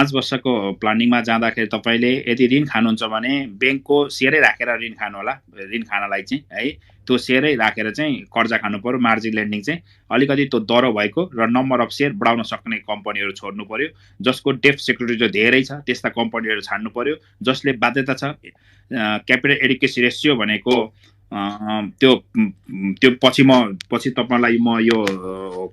5 वर्षको प्लानिङमा जाँदाखेरि तपाईँले यदि ऋण खानुहुन्छ भने ब्याङ्कको सेयरै राखेर ऋण खानु होला। ऋण खानलाई चाहिँ है त्यो सेयरै राखेर चाहिँ कर्जा खानु पर्यो। मार्जिन लेन्डिङ चाहिँ अलिकति त्यो दरो भएको र नम्बर अफ सेयर बढाउन सक्ने कम्पनीहरू छोड्नु पर्यो। जसको डेब्ट सेक्युरिटी धेरै छ त्यस्ता कम्पनीहरू छान्नु पर्यो। जसले बाध्यता छ क्यापिटल एडिक्वेसी रेसियो भनेको त्यो पछि तपाईँलाई म यो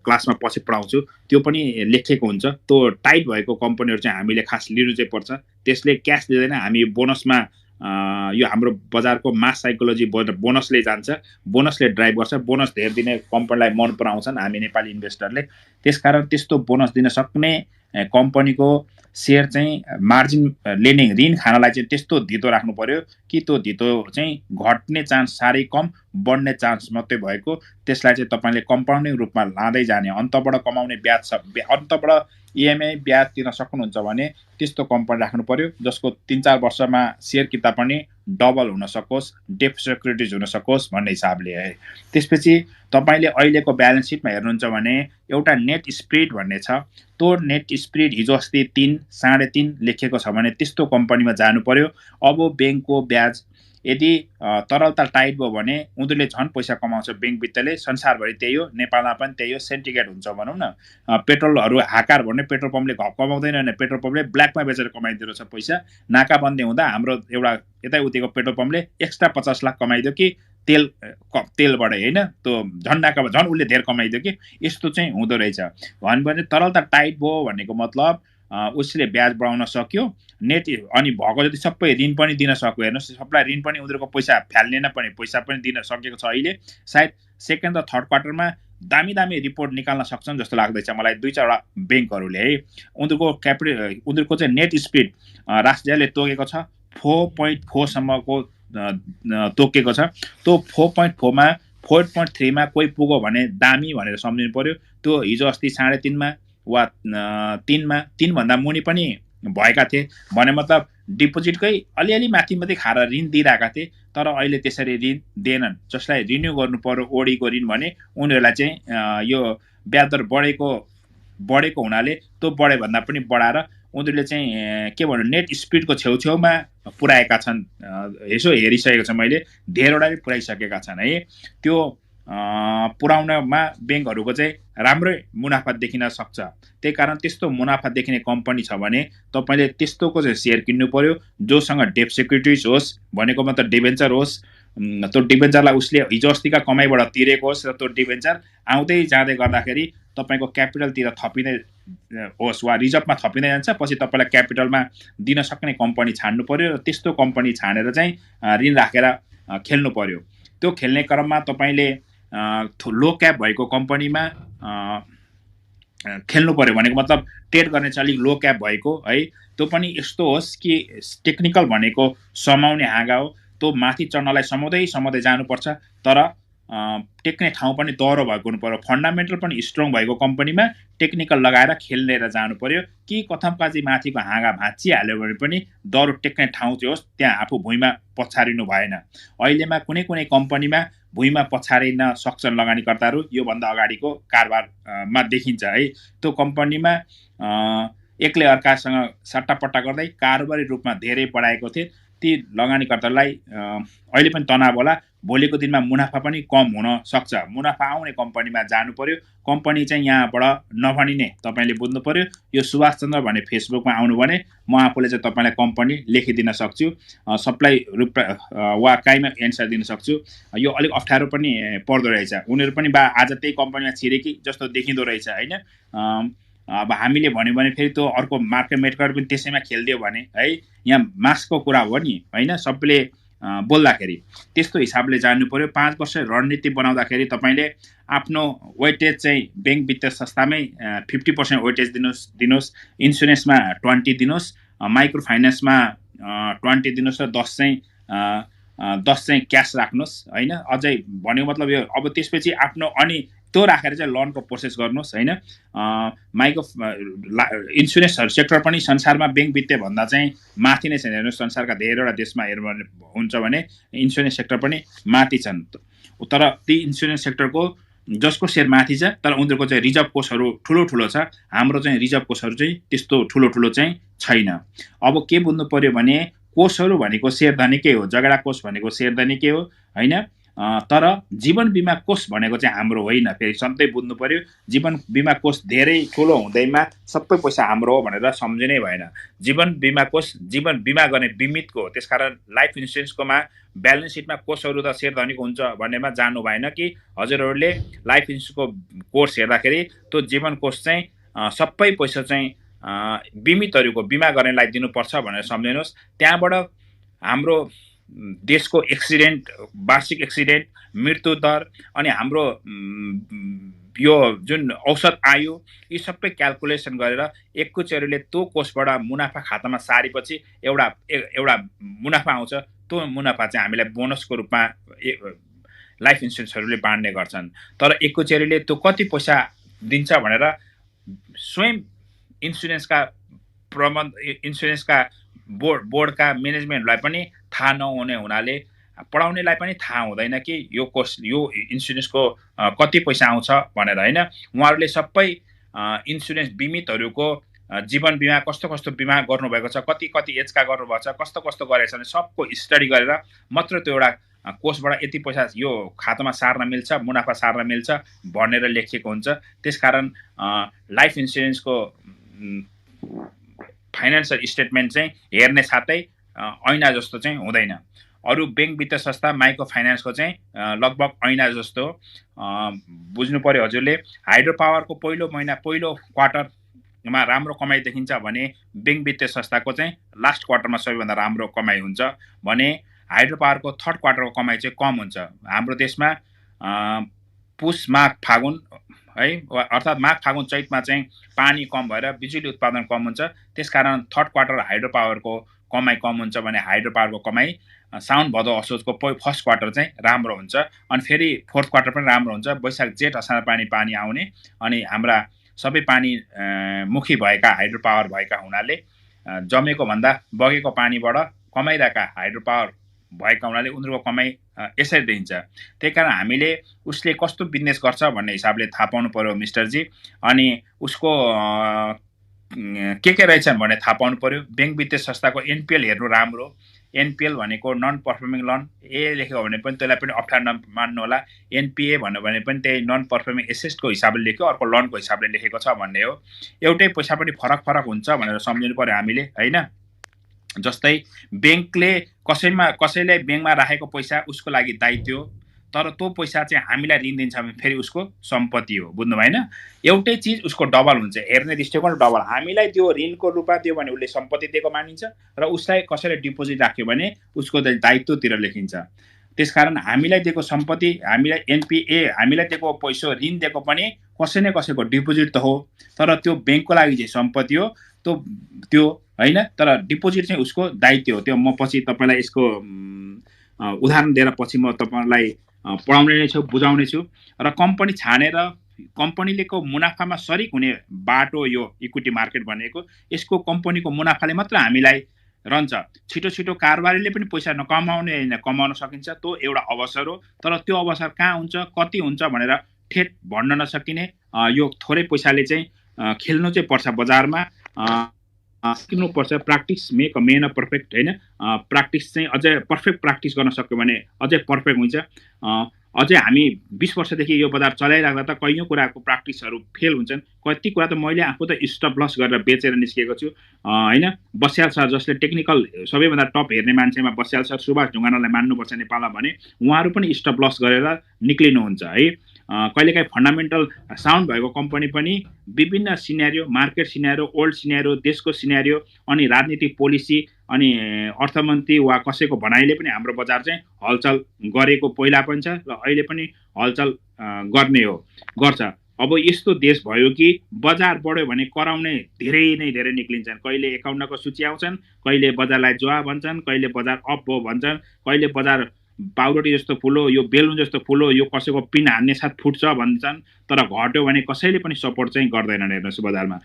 क्लासमा पछि पढाउँछु। त्यो पनि लेखेको हुन्छ। त्यो टाइट भएको कम्पनीहरू चाहिँ हामीले खास लिनु चाहिँ पर्छ। त्यसले क्यास दिँदैन। हामी बोनसमा यो हाम्रो बजारको मास साइकोलोजी बोनसले जान्छ। बोनसले ड्राइभ गर्छ। बोनस धेरै दिने कम्पनीलाई मन पराउँछन् हामी नेपाली इन्भेस्टरले। त्यसकारण त्यस्तो बोनस दिन सक्ने कम्पनीको सेयर चाहिँ मार्जिन लेन्डिङ ऋण खानलाई चाहिँ त्यस्तो धितो राख्नु पर्यो कि त्यो धितो चाहिँ घट्ने चान्स साह्रै कम, बढ्ने चान्स मात्रै भएको। त्यसलाई चाहिँ तपाईँले कम्पाउन्डिङ रूपमा लाँदै जाने, अन्तबाट कमाउने ब्याज छ, अन्तबाट इएमआई ब्याज दिन सक्नुहुन्छ भने त्यस्तो कम्पनी राख्नु पर्यो जसको 3-4 वर्षमा सेयर किता पनि डबल हुन सकोस्, डेब्ट सेक्युरिटिज हुन सकोस् भन्ने हिसाबले है। त्यसपछि तपाईँले अहिलेको ब्यालेन्स सिटमा हेर्नुहुन्छ भने एउटा नेट स्प्रेड भन्ने छ। त्यो नेट स्प्रेड हिजो अस्ति 3, 3.5 लेखेको छ भने त्यस्तो कम्पनीमा जानु पर्यो। अब ब्याङ्कको ब्याज यदि तरलता टाइट भयो भने उनीहरूले झन् पैसा कमाउँछ। ब्याङ्क वित्तले संसारभरि त्यही हो, नेपालमा पनि त्यही हो। सेन्टिकेट हुन्छ भनौँ न। पेट्रोलहरू हाकार भन्ने पेट्रोल पम्पले कमाउँदैन भने पेट्रोल पम्पले ब्ल्याकमा बेचेर कमाइदिएको छ पैसा। नाकाबन्दी हुँदा हाम्रो एउटा यतै उतिको पेट्रोल पम्पले एक्स्ट्रा 50 लाख कमाइदियो कि तेलबाट होइन। त्यो झन् नाकामा झन् उसले धेरै कमाइदियो कि। यस्तो चाहिँ हुँदो रहेछ। भने तरलता टाइट भयो भनेको मतलब उसले ब्याज बढाउन सक्यो। नेट अनि भएको जति सबै ऋण पनि दिन सक्यो। हेर्नुहोस् सबलाई ऋण पनि उनीहरूको पैसा फ्याल्नेन पनि पैसा पनि दिन सकेको छ। अहिले सायद सेकेन्ड र थर्ड क्वार्टरमा दामी रिपोर्ट निकाल्न सक्छन् जस्तो लाग्दैछ मलाई 2-4 ब्याङ्कहरूले है। उनीहरूको चाहिँ नेट स्पिड राष्ट्रियले तोकेको छ 4.4 सम्मको तोकेको छ। त्यो 4.4 मा 4.3 मा कोही पुग्यो भने दामी भनेर सम्झिनु पर्यो। त्यो हिजो अस्ति 3.5 मा वा 3 मा 3 भन्दा मुनि पनि भएका थिए भने मतलब डिपोजिटकै अलिअलि माथि माथि खाएर ऋण दिइरहेका थिए। तर अहिले त्यसरी ऋण दिएनन्। जसलाई रिन्यू गर्नु पर्यो ओडीको ऋण भने उनीहरूलाई चाहिँ यो ब्याज दर बढेको हुनाले त्यो बढे भन्दा पनि बढाएर उनीहरूले चाहिँ के भन्नु नेट स्पिडको छेउछेउमा पुर्याएका छन्। यसो हेरिसकेको छ मैले, धेरैवटाले पुर्याइसकेका छन् है। त्यो पुर्याउनमा ब्याङ्कहरूको चाहिँ राम्रै मुनाफा देखिन सक्छ। त्यही कारण त्यस्तो मुनाफा देखिने कम्पनी छ भने तपाईँले त्यस्तोको चाहिँ सेयर किन्नु पर्यो जोसँग डेब्ट सेक्युरिटिज होस्। भनेको मतलब डिबेन्चर होस्। त्यो डिबेन्चरलाई उसले हिजो अस्तिका कमाइबाट तिरेको होस् र त्यो डिबेन्चर आउँदै जाँदै गर्दाखेरि तपाईँको क्यापिटलतिर थपिँदै होस् वा रिजर्भमा थपिँदै जान्छ। पछि तपाईँलाई क्यापिटलमा दिन सक्ने कम्पनी छान्नु पर्यो र त्यस्तो कम्पनी छानेर चाहिँ ऋण राखेर खेल्नु पर्यो। त्यो खेल्ने क्रममा तपाईँले लो क्याप भएको कम्पनीमा खेल्नु पर्यो। भनेको मतलब ट्रेड गर्ने चाहिँ अलिक लो क्याप भएको है। त्यो पनि यस्तो होस् कि टेक्निकल भनेको समाउने हाँगा हो। त्यो माथि चढ्नलाई समाउँदै जानुपर्छ। तर टेक्ने ठाउँ पनि दह्रो भएको हुनु पर्यो। फन्डामेन्टल पनि स्ट्रङ भएको कम्पनीमा टेक्निकल लगाएर खेलेर जानु पर्यो कि कथमकाजी माथिको हाँगा भाँचिहाल्यो भने पनि दह्रो टेक्ने ठाउँ चाहिँ होस्। त्यहाँ आफू भुइँमा पछारिनु भएन। अहिलेमा कुनै कुम्पनीमा भुइँमा पछारिन सक्छन् लगानीकर्ताहरू। योभन्दा अगाडिको कारोबारमा देखिन्छ है। त्यो कम्पनीमा एकले अर्कासँग सट्टापट्टा गर्दै कारोबारी रूपमा धेरै बढाएको थिए। ती लगानीकर्तालाई अहिले पनि तनाव होला। भोलिको दिनमा मुनाफा पनि कम हुन सक्छ। मुनाफा आउने कम्पनीमा जानु पर्यो। कम्पनी चाहिँ यहाँबाट नभनिने तपाईँले बुझ्नु पर्यो। यो सुभाष चन्द्र भन्ने फेसबुकमा आउनु भने म आफूले चाहिँ तपाईँलाई कम्पनी लेखिदिन सक्छु। सप्लाई वा काहीमा एन्सर दिन सक्छु। यो अलिक अप्ठ्यारो पनि पर्दो रहेछ। उनीहरू पनि आज त्यही कम्पनीमा छिरेकी जस्तो देखिँदो रहेछ होइन। अब हामीले भन्यो भने फेरि त्यो अर्को मार्केट मेकर पनि त्यसैमा खेलिदियो भने है। यहाँ मासको कुरा हो नि होइन। सबैले बोल्दाखेरि त्यस्तो हिसाबले जान्नु पर्यो। 5 वर्ष रणनीति बनाउँदाखेरि तपाईँले आफ्नो वेटेज चाहिँ ब्याङ्क वित्तीय संस्थामै 50% वेटेज दिनुहोस्। इन्सुरेन्समा 20 दिनुहोस्। माइक्रो फाइनेन्समा 20 दिनुहोस् र 10 चाहिँ क्यास राख्नुहोस् होइन। अझै भन्यो मतलब यो अब त्यसपछि आफ्नो अनि त्यो राखेर चाहिँ लोनको प्रोसेस गर्नुहोस् होइन। इन्सुरेन्सहरू सेक्टर पनि संसारमा ब्याङ्क वित्तीय भन्दा चाहिँ माथि नै छन्। हेर्नुहोस् संसारका धेरैवटा देशमा हुन्छ भने इन्सुरेन्स सेक्टर पनि माथि छन्। तर ती इन्सुरेन्स सेक्टरको जसको सेयर माथि छ तर उनीहरूको चाहिँ रिजर्भ कोषहरू ठुलो ठुलो छ। हाम्रो चाहिँ रिजर्भ कोषहरू चाहिँ त्यस्तो ठुलो ठुलो चाहिँ छैन। अब के बुझ्नु पर्यो भने कोषहरू भनेको शेयरधनी हो, झगडा कोष भनेको शेयरधनी हो हैन। तर जीवन बिमा कोष भनेको चाहिँ हाम्रो होइन। फेरि सधैँ बुझ्नु पर्यो, जीवन बिमा कोष धेरै ठुलो हुँदैमा सबै पैसा हाम्रो हो भनेर सम्झिनै भएन। जीवन बिमा कोष जीवन बिमा गर्ने बिमितको हो। त्यसकारण लाइफ इन्सुरेन्सकोमा ब्यालेन्स सिटमा कोषहरू त शेयरधनीको हुन्छ भन्नेमा जानु भएन कि हजुरहरूले लाइफ इन्सुरेन्सको कोष हेर्दाखेरि त्यो जीवन कोष चाहिँ सबै पैसा चाहिँ बिमितहरूको बिमा गर्नेलाई दिनुपर्छ भनेर सम्झिनुहोस्। त्यहाँबाट हाम्रो देशको एक्सिडेन्ट, वार्षिक एक्सिडेन्ट, मृत्यु दर अनि हाम्रो यो जुन औसत आयु, यी सबै क्याल्कुलेसन गरेर एकैचोटीले त्यो कोषबाट मुनाफा खातामा सारेपछि एउटा मुनाफा आउँछ। त्यो मुनाफा चाहिँ हामीलाई बोनसको रूपमा लाइफ इन्सुरेन्सहरूले बाँड्ने गर्छन्। तर एकैचोटीले त्यो कति पैसा दिन्छ भनेर स्वयं इन्सुरेन्सका बोर्डका म्यानेजमेन्टलाई पनि थाहा नहुने हुनाले पढाउनेलाई पनि थाहा हुँदैन कि यो कोष यो इन्सुरेन्सको कति पैसा आउँछ भनेर हैन। उहाँहरूले सबै इन्सुरेन्स बिमितहरूको जीवन बिमा कस्तो कस्तो बिमा गर्नुभएको छ, कति कति एजका गर्नुभएको छ, कस्तो कस्तो गरेको छ सबको स्टडी गरेर मात्र त्यो एउटा कोषबाट यति पैसा यो खातामा सार्न मिल्छ, मुनाफा सार्न मिल्छ भनेर लेखिएको हुन्छ। त्यसकारण लाइफ इन्सुरेन्सको फाइनान्सियल स्टेटमेन्ट चाहिँ हेर्ने साथै ऐना जस्तो चाहिँ हुँदैन। अरू बैंक वित्तीय संस्था माइक्रो फाइनान्सको चाहिँ लगभग ऐना जस्तो बुझ्नु पर्यो हजुरले। हाइड्रो पावरको पहिलो महिना पहिलो क्वार्टरमा राम्रो कमाइ देखिन्छ भने बैंक वित्तीय संस्थाको चाहिँ लास्ट क्वार्टरमा सबैभन्दा राम्रो कमाइ हुन्छ भने हाइड्रो पावरको थर्ड क्वार्टरको कमाइ चाहिँ कम हुन्छ। हाम्रो देशमा पुस माघ फागुन है, अर्थात् माघ फागुन चैतमा चाहिँ पानी कम भएर बिजुली उत्पादन कम हुन्छ। त्यसकारण थर्ड क्वार्टर हाइड्रो पावरको कमाइ कम हुन्छ भने हाइड्रो पावरको कमाइ साउन भदौ असोजको फर्स्ट क्वार्टर चाहिँ राम्रो हुन्छ। अनि फेरि फोर्थ क्वार्टर पनि राम्रो हुन्छ। वैशाख जेठ असार पानी आउने अनि हाम्रा सबै पानी मुखी भएका हाइड्रो पावर भएका हुनाले जमेको भन्दा बगेको पानीबाट कमाइरहेका हाइड्रो पावर भएका हुनाले उनीहरूको कमाइ यसरी दिन्छ। त्यही कारण हामीले उसले कस्तो बिजनेस गर्छ भन्ने हिसाबले थाहा पाउनु पर्यो मिस्टरजी। अनि उसको के रहेछन् भन्ने थाहा पाउनु पर्यो। बैंक वित्तीय संस्थाको एनपिएल हेर्नु राम्रो। एनपिएल भनेको नन पर्फर्मिङ लोन, ए लेख्यो भने पनि त्यसलाई पनि अप्ठ्यारो मान्नु होला। एनपिए भन्यो भने पनि त्यही नन पर्फर्मिङ एसेटको हिसाबले लेख्यो, अर्को लोनको हिसाबले लेखेको छ भन्ने हो। एउटै पैसा पनि फरक फरक हुन्छ भनेर सम्झिनु पर्यो हामीले हैन। जस्तै बैंकले कसैले बैंकमा राखेको पैसा उसको लागि दायित्व हो, तर त्यो पैसा चाहिँ हामीलाई ऋण दिन्छ भने फेरि उसको सम्पत्ति हो। बुझ्नु भएन? एउटै चिज उसको डबल हुन्छ, हेर्ने दृष्टिकोण डबल। हामीलाई त्यो ऋणको रूपमा दियो भने उसले सम्पत्ति दिएको मानिन्छ र उसलाई कसैले डिपोजिट राख्यो भने उसको दायित्वतिर लेखिन्छ। त्यसकारण हामीलाई दिएको सम्पत्ति, हामीलाई एनपिए, हामीलाई दिएको पैसा ऋण दिएको पनि कसै न कसैको डिपोजिट त हो, तर त्यो बैंकको लागि चाहिँ सम्पत्ति हो त्यो हैन। तर डिपोजिट चाहिँ उसको दायित्व हो। त्यो म पछि तपाईलाई यसको उदाहरण दिएर पछि म तपाईलाई पढाउने नै छु, बुझाउने छु। र कम्पनी छानेर कम्पनीलेको मुनाफामा सरिक हुने बाटो यो इक्विटी मार्केट भनेको, यसको कम्पनीको मुनाफाले मात्र हामीलाई रहन्छ। छिटो छिटो कारोबारीले पनि पैसा नकमाउने हैन, कमाउन सकिन्छ, त्यो एउटा अवसर हो। तर त्यो अवसर कहाँ हुन्छ, कति हुन्छ भनेर ठेट भन्न नसकिने यो थोरै पैसाले चाहिँ खेल्नु चाहिँ पर्छ बजारमा। सिक्नुपर्छ। Practice make a main a perfect हैन। प्र्याक्टिस चाहिँ अझै पर्फेक्ट प्र्याक्टिस गर्न सक्यो भने अझै पर्फेक्ट हुन्छ। अझै हामी 20 वर्षदेखि यो बजार चलाइराख्दा त कैयौं कुराको प्र्याक्टिसहरू फेल हुन्छन्। कति कुरा त मैले आफू त स्टप लस गरेर बेचेर निस्केको छु हैन। बस्याल सर जसले टेक्निकल सबैभन्दा टप हेर्ने मान्छेमा बस्याल सर, सुभाष ढुङ्गानालाई मान्नुपर्छ नेपालमा भने उहाँहरू पनि स्टप लस गरेर निक्लिनुहुन्छ है। कहिलेकाहीँ फन्डामेन्टल साउन्ड भएको कम्पनी पनि विभिन्न scenario, market scenario, old scenario, देशको सिनेरियो अनि राजनीतिक पोलिसी अनि अर्थमन्त्री वा कसैको भनाइले पनि हाम्रो बजार चाहिँ हलचल गरेको पहिला पनि छ र अहिले पनि हलचल गर्छ। अब यस्तो देश भयो कि बजार बढ्यो भने कराउने धेरै निक्लिन्छन्। कहिले 51 को सूची आउँछन्, कहिले बजारलाई जुवा भन्छन्, कहिले बजार अप हो भन्छन्, कहिले बजार पाउरोटी जस्तो फुलो, यो बेलुन जस्तो फुलो, यो कसैको पिन हान्ने साथ फुट्छ भन्छन्। तर घट्यो भने कसैले पनि सपोर्ट चाहिँ गर्दैनन्। हेर्नुहोस् बजारमा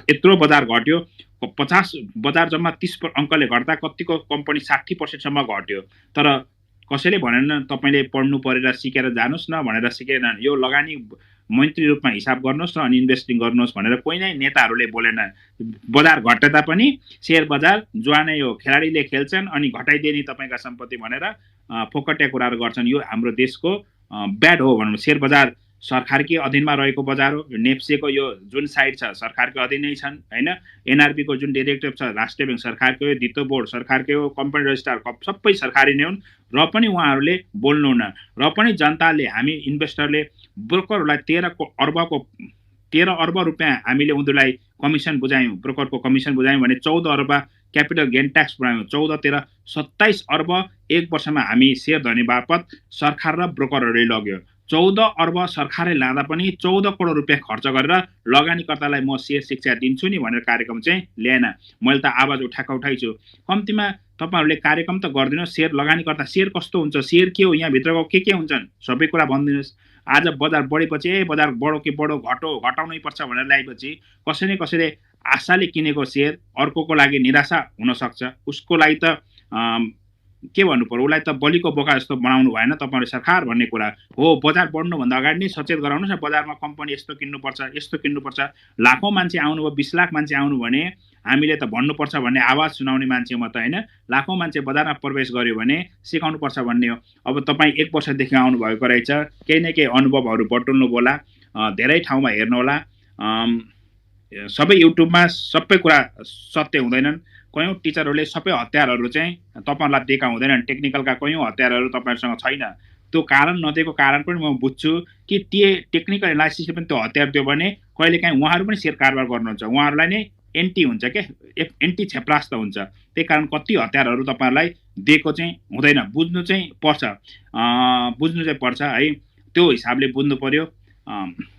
यत्रो बजार घट्यो, 50 बजार जम्मा 30 अङ्कले घट्दा कतिको कम्पनी 60% सम्म घट्यो। तर कसैले भनेन तपाईले पढ्नु परेर सिकेर जानुस् न भनेर सिकेन। यो लगानी मन्त्री रूपमा हिसाब गर्नुहोस् न अनि इन्भेस्टिङ गर्नुहोस् भनेर कोही नै नेताहरूले बोलेन। बजार घटे तापनि शेयर बजार जुवानै हो, खेलाडीले खेल्छन् अनि घटाइदिए नि तपाईँका सम्पत्ति भनेर फोकटे कुराहरू गर्छन्। यो हाम्रो देशको ब्याड हो भनौँ। शेयर बजार सरकारकै अधीनमा रहेको बजार हो। नेप्सेको यो जुन साइड छ सरकारकै अधीनै छन् हैन। एनआरबीको जुन डाइरेक्टिभ छ राष्ट्रिय बैंक सरकारकै हो, वित्त बोर्ड सरकारकै हो, कम्पनी रजिस्ट्रार सबै सरकारी नै हुन्। र पनि उहाँहरूले बोल्नुहुन्न। र पनि जनताले हामी इन्भेस्टरले ब्रोकरहरूलाई 13 अर्ब रुपियाँ हामीले उनीहरूलाई कमिसन बुझायौँ, ब्रोकरको कमिसन बुझायौँ भने 14 अर्ब क्यापिटल गेन ट्याक्स बनायौँ। 14, 13, 27 अर्ब एक वर्षमा हामी शेयर धनी बापत सरकार र ब्रोकरहरूले लग्यो। 14 अर्ब सरकारले लाँदा पनि 14 करोड रुपियाँ खर्च गरेर लगानीकर्तालाई म शेयर शिक्षा दिन्छु नि भनेर कार्यक्रम चाहिँ ल्याएन। मैले त आवाज उठाइछु। कम्तीमा तपाईहरुले कार्यक्रम त गर्दिनुहोस्। शेयर लगानीकर्ता शेयर कस्तो हुन्छ, शेयर के हो, यहाँ भित्रको के हुन्छन् सबै कुरा भनिदिनुहोस्। आज बजार बढेपछि बजार बढो कि बढो घटाउनै पर्छ भनेर ल्याएपछि कसैले आशाले किनेको शेयर अर्कोको लागि निराशा हुन सक्छ। उसको लागि त के भन्नु पर्यो, उसलाई त बलिको बोका जस्तो बनाउनु भएन तपाईहरुले। सरकार भन्ने कुरा हो बजार बढ्नुभन्दा अगाडि नै सचेत गराउनुहोस् न। बजारमा कम्पनी यस्तो किन्नुपर्छ। लाखौं मान्छे आउनुभयो, 20 लाख मान्छे आउनु भने हामीले त भन्नुपर्छ भन्ने आवाज सुनाउने मान्छे म त हैन। लाखौं मान्छे बजारमा प्रवेश गर्यो भने सिकाउनु पर्छ भन्ने हो। अब तपाई 1 वर्षदेखि आउनु भएको रहेछ, केही न केही अनुभवहरू बटुल्नु होला, धेरै ठाउँमा हेर्नु होला। सबै युट्युबमा सबै कुरा सत्य हुँदैनन्। कयौं टिचरहरूले सबै हतियारहरू चाहिँ तपाईहरुलाई दिएका हुँदैनन्। टेक्निकलका कयौं हतियारहरू तपाईहरुसँग छैन। त्यो कारण नदिएको कारण पनि म बुझ्छु कि टेक्निकल एनालाइसिसले पनि त्यो हतियार दियो भने कहिलेकाहीँ उहाँहरू पनि शेयर कारोबार गर्नुहुन्छ। उहाँहरूलाई नै एन्टी हुन्छ के, एन्टी क्षेप्रास्त हुन्छ। त्यही कारण कति हतियारहरू तपाईहरुलाई दिएको चाहिँ हुँदैन। बुझ्नु चाहिँ पर्छ है। त्यो हिसाबले बुझ्नु पर्यो।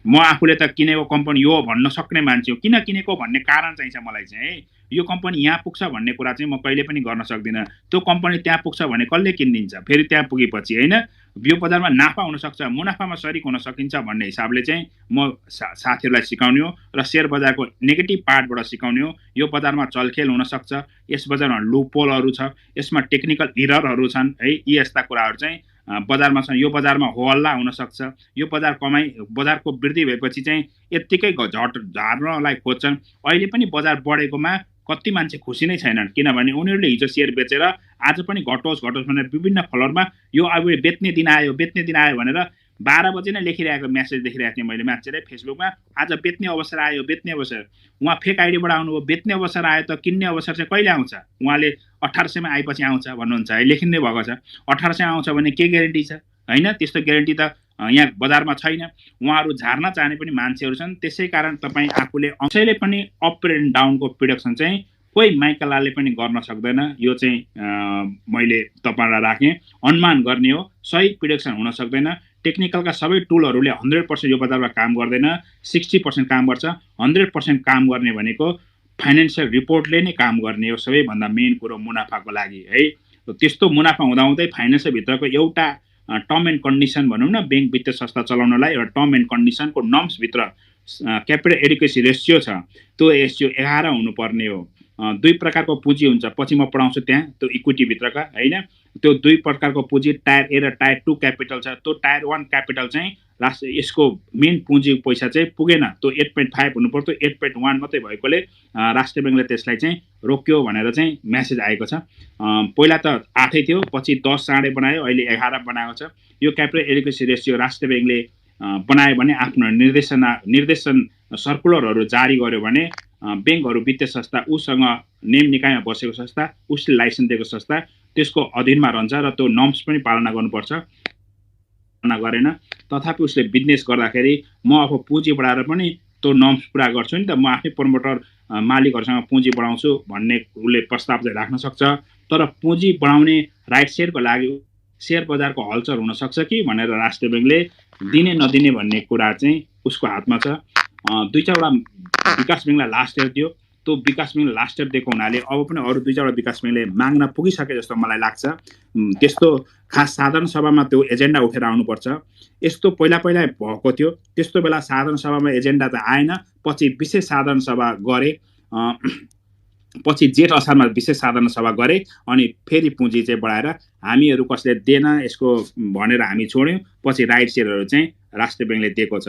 म आफूले त किनेको कम्पनी यो भन्न सक्ने मान्छे हो। किन किनेको भन्ने कारण चाहिन्छ मलाई चाहिँ। यो कम्पनी यहाँ पुग्छ भन्ने कुरा चाहिँ म कहिले पनि गर्न सक्दिनँ। त्यो कम्पनी त्यहाँ पुग्छ भने कसले किनिदिन्छ फेरि त्यहाँ पुगेपछि हैन। यो बजारमा नाफा हुन सक्छ, मुनाफामा सरिक हुन सकिन्छ भन्ने हिसाबले चाहिँ म साथीहरूलाई सिकाउने हो र शेयर बजारको नेगेटिभ पार्टबाट सिकाउने हो। यो बजारमा चलखेल हुन सक्छ, यस बजारमा लुपहोलहरू छ, यसमा टेक्निकल इररहरू छन् है। यी यस्ता कुराहरू चाहिँ बजारमा छन्। यो बजारमा होहल्ला हुन सक्छ। यो बजारको वृद्धि भएपछि चाहिँ यत्तिकै झार्नलाई खोज्छन्। अहिले पनि बजार बढेकोमा कति मान्छे खुसी नै छैनन्, किनभने उनीहरूले हिजो शेयर बेचेर आज पनि घटोस् भनेर विभिन्न फ्लोरमा यो अब बेच्ने दिन आयो भनेर 12 बजे नै लेखिरहेको मेसेज देखिरहेको थिएँ मैले मान्छेले फेसबुकमा। आज बेच्ने अवसर आयो, बेच्ने अवसर। उहाँ फेक आइडीबाट आउनुभयो। बेच्ने अवसर आयो त किन्ने अवसर चाहिँ कहिले आउँछ? उहाँले 1800 मा आएपछि आउँछ भन्नुहुन्छ है, लेखिँदै भएको छ। 1800 आउँछ भने के ग्यारेन्टी छ हैन? त्यस्तो ग्यारेन्टी त यहाँ बजारमा छैन। उहाँहरू झार्न चाहने पनि मान्छेहरू छन्। त्यसै कारण तपाईँ आफूले कसैले पनि अप एन्ड डाउनको प्रिडिक्सन चाहिँ कोही माइकलाले पनि गर्न सक्दैन। यो चाहिँ मैले तपाईहरुलाई राखेँ। अनुमान गर्ने हो, सही प्रिडिक्सन हुन सक्दैन। टेक्निकलका सबै टुलहरूले 100% यो बजारमा काम गर्दैन, 60% काम गर्छ। 100% काम गर्ने भनेको फाइनान्शियल रिपोर्टले नै काम गर्ने हो सबैभन्दा मेन कुरो मुनाफाको लागि है। त्यस्तो मुनाफा हुँदाहुँदै फाइनान्सको भित्रको एउटा टर्म एन्ड कन्डिसन भनौँ न, बैंक वित्तीय संस्था चलाउनलाई एउटा टर्म एन्ड कन्डिसनको नर्म्स भित्र क्यापिटल एडिक्वेसी रेसियो छ। त्यो रेसियो 11 हुनुपर्ने हो। 2 प्रकारको पुँजी हुन्छ, पछि म पढाउँछु त्यहाँ, त्यो इक्विटी भित्रका हैन। त्यो 2 प्रकारको पुँजी टायर ए र टायर 2 क्यापिटल छ। त्यो टायर 1 क्यापिटल चाहिँ यसको मेन पुँजी पैसा चाहिँ पुगेन। त्यो 8.5 हुनु पर्थ्यो, 8.1 मात्रै भएकोले राष्ट्रिय बैंकले त्यसलाई चाहिँ रोक्यो भनेर चाहिँ मेसेज आएको छ। पहिला त 8 थियो, पछि 10 साढे बनायो, अहिले 11 बनाएको छ। यो क्यापिटल एडिक्वेसी रेसियो राष्ट्रिय बैंकले बनायो भने आफ्नो निर्देशन सर्कुलरहरू जारी गर्यो भने बैंकहरू वित्तीय संस्था उसँग नियम निकायमा बसेको संस्था, उसले लाइसेन्स दिएको संस्था त्यसको अधीनमा रहन्छ र त्यो नर्म्स पनि पालना गर्नुपर्छ। गरेन तथापि उसले बिजनेस गर्दाखेरि म अब पुँजी बढाएर पनि त्यो नर्म्स पुरा गर्छु नि त, म आफै प्रमोटर मालिकहरूसँग पुँजी बढाउँछु भन्ने उसले प्रस्ताव चाहिँ राख्न सक्छ। तर पुँजी बढाउने राइट शेयरको लागि शेयर बजारको हलचल हुन सक्छ कि भनेर राष्ट्रिय बैंकले दिने नदिने भन्ने कुरा चाहिँ उसको हातमा छ। 2-4वटा विकास बैंकलाई लास्ट इयर दियो। त्यो विकास बैंकले लास्ट इयर दिएको हुनाले अब पनि अरू 2-4वटा विकास बैंकले माग्न पुगिसके जस्तो मलाई लाग्छ। त्यस्तो खास साधारण सभामा त्यो एजेन्डा उठेर आउनुपर्छ। यस्तो पहिला भएको थियो, त्यस्तो बेला साधारण सभामा एजेन्डा त आएन, पछि विशेष साधारण सभा गरे। पछि जेठ असारमा विशेष साधारण सभा गरे अनि फेरि पुँजी चाहिँ बढाएर हामीहरू कसले दिएन यसको भनेर हामी छोड्यौँ। पछि राइट सेयरहरू चाहिँ राष्ट्र ब्याङ्कले दिएको छ।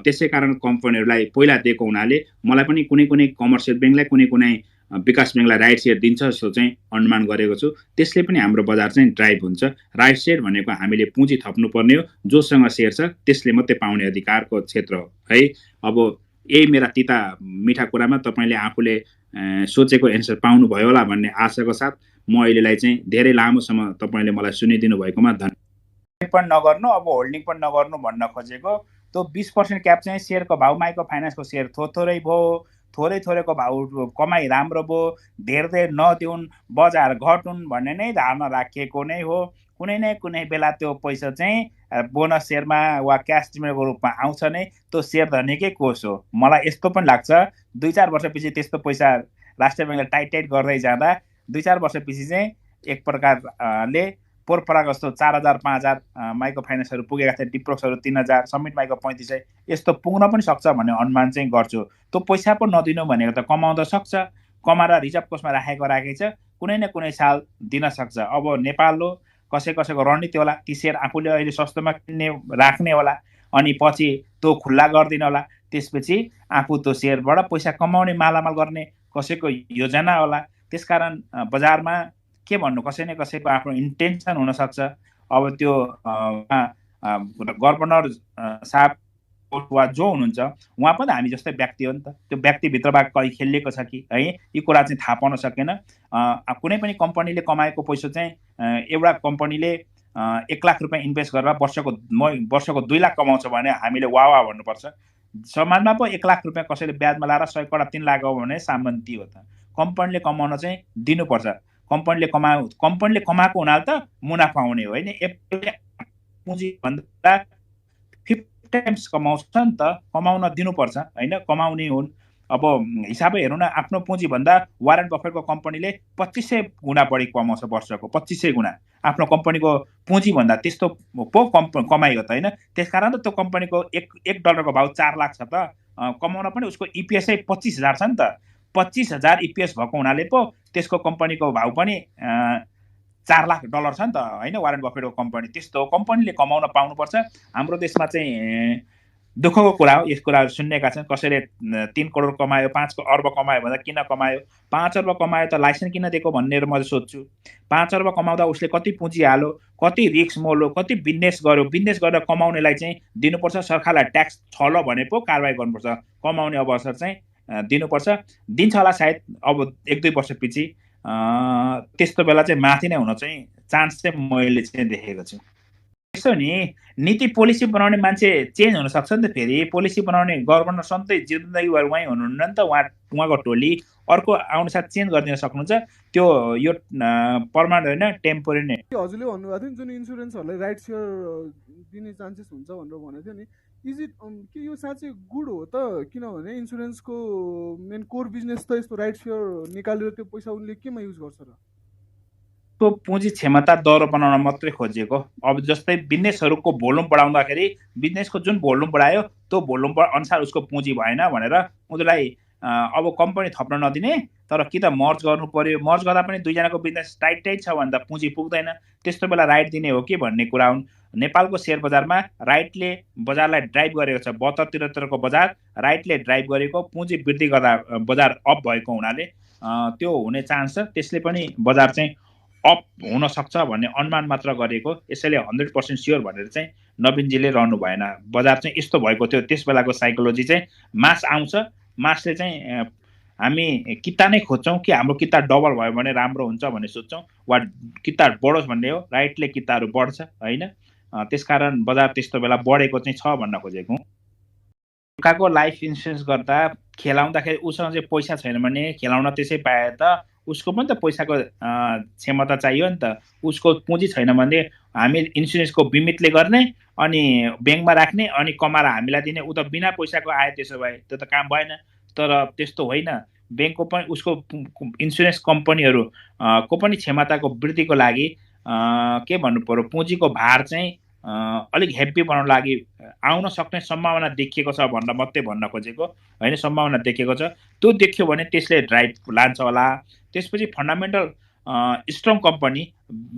त्यसै कारण कम्पनीहरूलाई पहिला दिएको हुनाले मलाई पनि कुनै कुनै कमर्सियल ब्याङ्कलाई कुनै कुनै विकास ब्याङ्कलाई राइट सेयर दिन्छ जस्तो चाहिँ अनुमान गरेको छु। त्यसले पनि हाम्रो बजार चाहिँ ड्राइभ हुन्छ। राइट सेयर भनेको हामीले पुँजी थप्नुपर्ने हो, जोसँग सेयर छ त्यसले मात्रै पाउने अधिकारको क्षेत्र हो है। अब यही मेरा तिता मिठा कुरामा तपाईँले आफूले सोचेको एन्सर पाउनुभयो होला भन्ने आशाको साथ म अहिलेलाई चाहिँ धेरै लामोसम्म तपाईँले मलाई सुनिदिनु भएकोमा धन्यवाद। पनि नगर्नु, अब होल्डिङ पनि नगर्नु भन्न खोजेको त्यो 20% क्याप चाहिँ सेयरको भाउ माइक्रो फाइनेन्सको सेयर थोरै भयो, थोरैको भाउ कमाइ राम्रो भयो, धेर नदिउन् बजार घटुन् भन्ने नै धारणा राखिएको नै हो। कुनै न कुनै बेला त्यो पैसा चाहिँ बोनस सेयरमा वा क्यास डिभिडेन्डको रूपमा आउँछ नै, त्यो सेयर धनीकै कोष हो। मलाई यस्तो पनि लाग्छ 2-4 वर्षपछि त्यस्तो पैसा राष्ट्र ब्याङ्कले टाइट गर्दै जाँदा 2-4 वर्षपछि चाहिँ एक प्रकारले पोरपराको जस्तो 4,000 5,000 माइक्रो फाइनेन्सहरू पुगेका थिए, डिप्रोक्सहरू 3,000, समिट माइक्रो 35,000 यस्तो पुग्न पनि सक्छ भन्ने अनुमान चाहिँ गर्छु। त्यो पैसा पो नदिनु भनेको त कमाउँदा सक्छ, कमाएर रिजर्भ कोषमा राखेकै छ, कुनै न कुनै साल दिन सक्छ। अब नेपाल हो, कसैको रणनीति होला, ती सेयर आफूले अहिले सस्तोमा किन्ने राख्ने होला अनि पछि त्यो खुल्ला गरिदिनु होला, त्यसपछि आफू त्यो सेयरबाट पैसा कमाउने मालामाल गर्ने कसैको योजना होला। त्यसकारण बजारमा के भन्नु, कसै न कसैको आफ्नो इन्टेन्सन हुनसक्छ। अब त्यो गभर्नर साहब वा जो हुनुहुन्छ उहाँ पनि हामी जस्तै व्यक्ति हो नि त, त्यो व्यक्तिभित्रबाट कहीँ खेलिएको छ कि है, यी कुरा चाहिँ थाहा पाउन सकेन। कुनै पनि कम्पनीले कमाएको पैसा चाहिँ एउटा कम्पनीले 1 लाख रुपियाँ इन्भेस्ट गरेर वर्षको 2 लाख कमाउँछ भने हामीले वाह भन्नुपर्छ। समाजमा पो 1 लाख रुपियाँ कसैले ब्याजमा लाएर 100 करोड 3 लाख हो भने सामन्ती हो त। कम्पनीले कमाउन चाहिँ दिनुपर्छ। कम्पनीले कमाएको हुनाले त मुनाफा हुने हो होइन। पुँजी भन्दा 50 टाइम्स कमाउँछ नि त, कमाउन दिनुपर्छ होइन, कमाउने हुन्। अब हिसाबै हेरौँ न, आफ्नो पुँजी भन्दा वारेन बफेटको कम्पनीले 2500 गुणा बढी कमाउँछ वर्षको, 2500 गुणा आफ्नो कम्पनीको पुँजी भन्दा। त्यस्तो पो कमाइ हो त होइन। त्यसकारण त त्यो कम्पनीको एक डलरको भाउ 4 लाख छ त, कमाउन पनि उसको इपिएसै 25,000 छ नि त। 25,000 इपिएस भएको हुनाले पो त्यसको कम्पनीको भाउ पनि 4 लाख डलर छ नि त होइन, वारेन बफेटको कम्पनी। त्यस्तो कम्पनीले कमाउन पाउनुपर्छ। हाम्रो देशमा चाहिँ दुःखको कुरा हो, यस कुराहरू सुन्नेका छन्। कसैले 3 करोड कमायो, 5 अर्ब कमायो भन्दा किन कमायो, 5 अर्ब कमायो त लाइसेन्स किन दिएको भन्ने म सोध्छु। 5 अर्ब कमाउँदा उसले कति पुँजी हाल्यो, कति रिस्क मोल्यो, कति बिजनेस गर्यो, बिजनेस गरेर कमाउनेलाई चाहिँ दिनुपर्छ। सरकारलाई ट्याक्स छ ल भने पो कारवाही गर्नुपर्छ, कमाउने अवसर चाहिँ दिनुपर्छ। दिन्छ होला सायद अब 1-2 वर्षपछि, त्यस्तो बेला चाहिँ माथि नै हुन चाहिँ चान्स चाहिँ मैले चाहिँ देखेको छु। यसो नि, नीति पोलिसी बनाउने मान्छे चेन्ज हुनसक्छ नि त। फेरि पोलिसी बनाउने गभर्नर सधैँ जिन्दगी भर उहाँ हुनुहुन्न नि त, उहाँको टोली अर्को अनुसार चेन्ज गरिदिन सक्नुहुन्छ। त्यो यो पर्मानेन्ट होइन, टेम्पोरेरी नै। हजुरले भन्नुभएको थियो नि, जुन इन्सुरेन्सहरूलाई राइट सेयर दिने चान्सेस हुन्छ भनेर भनेको थियो नि, इज इट के यो साँच्चै गुड हो त? किनभने इन्सुरेन्सको मेन कोर बिजनेस त यस्तो राइट सेयर निकालेर त्यो पैसा उनले केमा युज गर्छ र? त्यो पुँजी क्षमता दरो बनाउन मात्रै खोजेको। अब जस्तै बिजनेसहरूको भोल्युम बढाउँदाखेरि बिजनेसको जुन भोल्युम बढायो त्यो भोल्युम अनुसार उसको पुँजी भएन भनेर उनीहरूलाई अब कम्पनी थप्न नदिने, तर कि त मर्ज गर्नु पर्यो। मर्ज गर्दा पनि दुईजनाको बिजनेस टाइट छ भने त पुँजी पुग्दैन। त्यस्तो बेला राइट दिने हो कि भन्ने कुरा हुन्। नेपालको सेयर बजारमा राइटले बजारलाई ड्राइभ गरेको छ। 72-73को बजार राइटले ड्राइभ गरेको, पुँजी वृद्धि गर्दा बजार अप भएको हुनाले त्यो हुने चान्स छ। त्यसले पनि बजार चाहिँ अप हुन सक्छ भन्ने अनुमान मात्र गरेको। यसैले 100% स्योर भनेर चाहिँ नवीनजीले रहनु भएन। बजार चाहिँ यस्तो भएको थियो त्यस बेलाको साइकोलोजी चाहिँ। मास आउँछ, मासले चाहिँ हामी किता नै खोज्छौँ कि हाम्रो किता डबल भयो भने राम्रो हुन्छ भन्ने सोध्छौँ, वा किता बढोस् भन्ने हो। राइटले किताहरू बढ्छ होइन। त्यसकारण बजार त्यस्तो बेला बढेको चाहिँ छ भन्न खोजेको। बेलुकाको लाइफ इन्सुरेन्स गर्दा खेलाउँदाखेरि उसँग चाहिँ पैसा छैन भने खेलाउन त्यसै पाए त उसको पनि त पैसाको क्षमता चाहियो नि त। उसको पुँजी छैन भने हामी इन्सुरेन्सको बिमितले गर्ने अनि ब्याङ्कमा राख्ने अनि कमाएर हामीलाई दिने, ऊ त बिना पैसाको आयो। त्यसो भए त्यो त काम भएन। तर त्यस्तो होइन, ब्याङ्कको पनि उसको इन्सुरेन्स कम्पनीहरू को पनि क्षमताको वृद्धिको लागि के भन्नु पर्यो, पुँजीको भार चाहिँ अलिक हेप्पी बनाउन लागि आउन सक्ने सम्भावना देखिएको छ भनेर मात्रै भन्न खोजेको होइन। सम्भावना देखिएको छ, त्यो देख्यो भने त्यसले ड्राइभ लान्छ होला। त्यसपछि फन्डामेन्टल स्ट्रङ कम्पनी,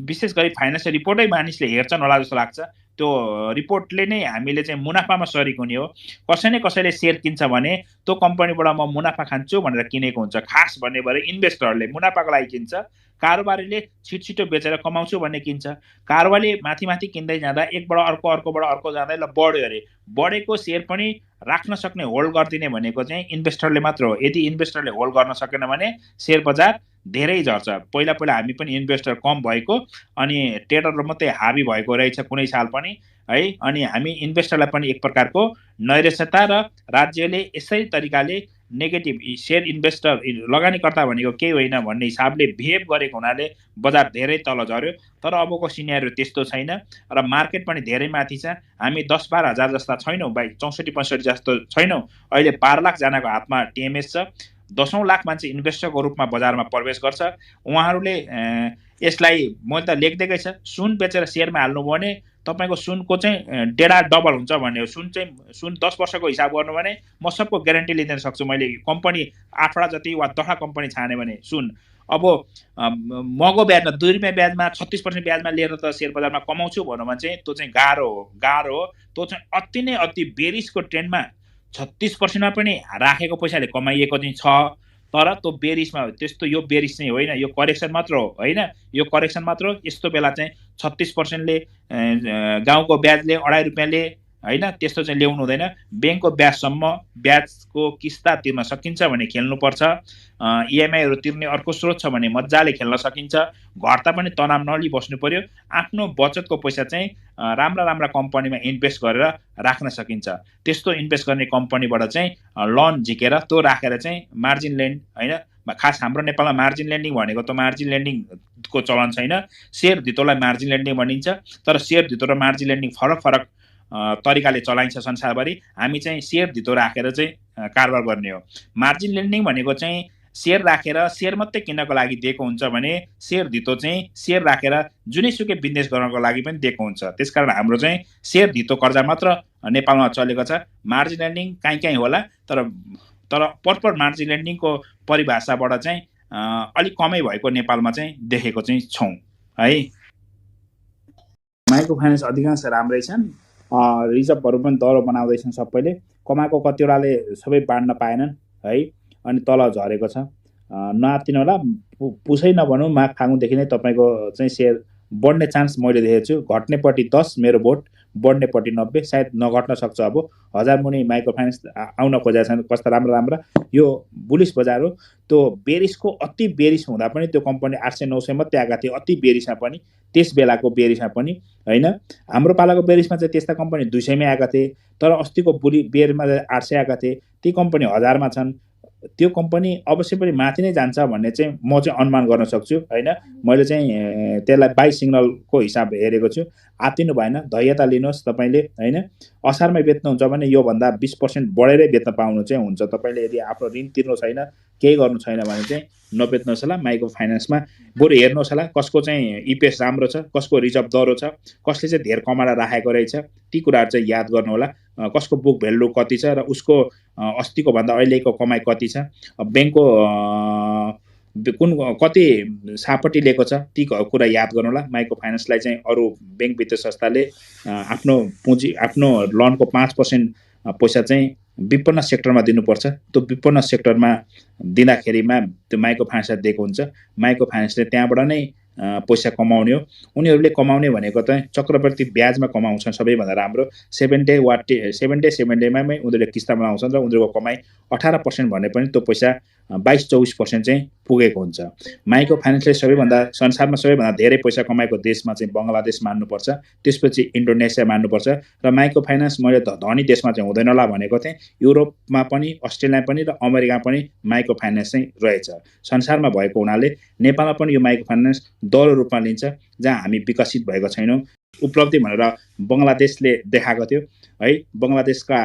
विशेष गरी फाइनेन्सियल रिपोर्टै मानिसले हेर्छन् होला जस्तो लाग्छ। त्यो रिपोर्टले नै हामीले चाहिँ मुनाफामा सरिक हुने हो। कसैले सेयर किन्छ भने त्यो कम्पनीबाट म मुनाफा खान्छु भनेर किनेको हुन्छ। खास भन्ने भएर इन्भेस्टरहरूले मुनाफाको लागि किन्छ, कारोबारीले छिटो बेचेर कमाउँछु भन्ने किन्छ। कारोबारले माथि माथि किन्दै जाँदा एकबाट अर्को, अर्कोबाट अर्को जाँदै ल बढ्यो अरे, बढेको सेयर पनि राख्न सक्ने, होल्ड गरिदिने भनेको चाहिँ इन्भेस्टरले मात्र हो। यदि इन्भेस्टरले होल्ड गर्न सकेन भने सेयर बजार धेरै झर्छ। पहिला हामी पनि इन्भेस्टर कम भएको अनि ट्रेडर मात्रै हाबी भएको रहेछ कुनै साल पनि है। अनि हामी इन्भेस्टरलाई पनि एक प्रकारको नैराश्यता र राज्यले यसै तरिकाले नेगेटिभ सेयर इन्भेस्टर लगानीकर्ता भनेको केही होइन भन्ने हिसाबले बिहेभ गरेको हुनाले बजार धेरै तल झऱ्यो। तर अबको सिनेरियो त्यस्तो छैन र मार्केट पनि धेरै माथि छ। हामी 10-12 हजार जस्ता छैनौँ भाइ, 64-65 जस्तो छैनौँ। अहिले 12 लाख जनाको हातमा टिएमएस छ। 10औं लाख मान्छे इन्भेस्टरको रूपमा बजारमा प्रवेश गर्छ। उहाँहरूले यसलाई मैले त लेख्दैकै छ, सुन बेचेर सेयरमा हाल्नुभयो भने तपाईँको सुनको चाहिँ डेढा डबल हुन्छ भन्ने हो। सुन 10 वर्षको हिसाब गर्नु भने म सबको ग्यारेन्टी लिन सक्छु। मैले कम्पनी 8वटा जति वा 10वटा कम्पनी छाने भने सुन अब महँगो ब्याजमा 2 रुपियाँ ब्याजमा 36% ब्याजमा लिएर त सेयर बजारमा कमाउँछु भन्नु भने चाहिँ त्यो चाहिँ गाह्रो हो। त्यो चाहिँ अति नै अति बेरिसको ट्रेन्डमा 36%मा पनि राखेको पैसाले कमाइएको चाहिँ छ। तर त्यो बेरिसमा त्यस्तो, यो बेरिस चाहिँ होइन, यो करेक्सन मात्र हो होइन। यो करेक्सन मात्र हो। यस्तो बेला चाहिँ 36%ले गाउँको ब्याजले 2.5 रुपियाँले होइन त्यस्तो चाहिँ ल्याउनु हुँदैन। ब्याङ्कको ब्याजसम्म ब्याजको किस्ता तिर्न सकिन्छ भने खेल्नुपर्छ। इएमआईहरू तिर्ने अर्को स्रोत छ भने मजाले खेल्न सकिन्छ। घर त पनि तनाव नलिई बस्नु पर्यो। आफ्नो बचतको पैसा चाहिँ राम्रा कम्पनीमा इन्भेस्ट गरेर राख्न सकिन्छ। त्यस्तो इन्भेस्ट गर्ने कम्पनीबाट चाहिँ लोन झिकेर त्यो राखेर चाहिँ मार्जिन लेन्ड होइन, खास हाम्रो नेपालमा मार्जिन लेन्डिङ भनेको त मार्जिन लेन्डिङको चलन छैन। सेयर धितोलाई मार्जिन लेन्डिङ भनिन्छ। तर सेयर धितो र मार्जिन लेन्डिङ फरक तरिकाले चलाइन्छ संसारभरि। हामी चाहिँ सेयर धितो राखेर चाहिँ कारोबार गर्ने हो। मार्जिन लेन्डिङ भनेको चाहिँ सेयर राखेर सेयर मात्रै किन्नको लागि दिएको हुन्छ भने सेयर धितो चाहिँ सेयर राखेर जुनैसुकै बिजनेस गर्नको लागि पनि दिएको हुन्छ। त्यसकारण हाम्रो चाहिँ सेयर धितो कर्जा मात्र नेपालमा चलेको छ। मार्जिन लेन्डिङ कहीँ होला, तर प्रपर मार्जिन लेन्डिङको परिभाषाबाट चाहिँ अलिक कमै भएको नेपालमा चाहिँ देखेको चाहिँ छौँ है। माइक्रो फाइनेन्स अधिकांश राम्रै छन्। रिजर्भहरू पनि दरो बनाउँदैछन् सबैले। कमाएको कतिवटाले सबै बाँड्न पाएनन् है, अनि तल झरेको छ। नआत्तिनु होला, पुसै नभनौँ, माघ फागुनदेखि नै तपाईँको चाहिँ सेयर बढ्ने चान्स मैले देखेको छु। घट्नेपट्टि 10 मेरो भोट, बढ्नेपट्टि 90, सायद नघट्न सक्छ। अब 1000 मुनि माइक्रो फाइनेन्स आउन खोजेका छन् कस्ता राम्रा। यो बुलिस बजार हो। त्यो बेरिसको अति बेरिस हुँदा पनि त्यो कम्पनी 800-900 मात्रै आएका थिए, अति बेरिसमा पनि, त्यस बेलाको बेरिसमा पनि होइन। हाम्रो पालाको बेरिसमा चाहिँ त्यस्ता कम्पनी 200 मै आएका थिए, तर अस्तिको बेरमा 800 आएका थिए। ती कम्पनी 1000 मा छन्। त्यो कम्पनी अवश्य पनि माथि नै जान्छ भन्ने चाहिँ म चाहिँ अनुमान गर्न सक्छु होइन। मैले चाहिँ त्यसलाई बाई सिग्नलको हिसाब हेरेको छु। आत्तिनु भएन, धैर्यता लिनुहोस् तपाईँले होइन। असारमै बेच्नुहुन्छ भने योभन्दा 20% बढेरै बेच्न पाउनु चाहिँ हुन्छ। तपाईँले यदि आफ्नो ऋण तिर्नु छैन, केही गर्नु छैन भने चाहिँ नबेच्नुहोस् होला माइक्रो फाइनेन्समा। बरु हेर्नुहोस् होला कसको चाहिँ इपिएस राम्रो छ, कसको रिजर्भ दरो छ, कसले चाहिँ धेर कमाएर राखेको रहेछ, ती कुराहरू चाहिँ याद गर्नु होला। कसको बुक भ्यालु कति छ र उसको अस्तिको भन्दा अहिलेको कमाइ कति छ, ब्याङ्कको कति सापट्टि लिएको छ, ती कुरा याद गर्नु होला। माइक्रो फाइनेन्सलाई चाहिँ अरू ब्याङ्क वित्तीय संस्थाले आफ्नो पुँजी, आफ्नो लोनको 5% पैसा चाहिँ विपन्न सेक्टरमा दिनुपर्छ। त्यो विपन्न सेक्टरमा दिँदाखेरिमा त्यो माइक्रो फाइनेन्सलाई दिएको हुन्छ। माइक्रो फाइनेन्सले त्यहाँबाट नै पैसा कमाउने हो। उनीहरूले कमाउने भनेको चाहिँ चक्रवृद्धि ब्याजमा कमाउँछन् सबैभन्दा राम्रो। 7 डे वा 7 डेमा उनीहरूले किस्ता बनाउँछन् र उनीहरूको कमाइ 18% भने पनि त्यो पैसा 22-24% चाहिँ पुगेको हुन्छ। माइक्रो फाइनेन्सले संसारमा सबैभन्दा धेरै पैसा कमाएको देशमा चाहिँ बङ्गलादेश मान्नुपर्छ, त्यसपछि इन्डोनेसिया मान्नुपर्छ। र माइक्रो फाइनेन्स मैले धनी देशमा चाहिँ हुँदैन होला भनेको थिएँ। युरोपमा पनि, अस्ट्रेलिया पनि र अमेरिका पनि माइक्रो फाइनेन्स चाहिँ रहेछ। संसारमा भएको हुनाले नेपालमा पनि यो माइक्रो फाइनेन्स दरो रूपमा लिन्छ, जहाँ हामी विकसित भएको छैनौँ। उपलब्धि भनेर बङ्गलादेशले देखाएको थियो है। बङ्गलादेशका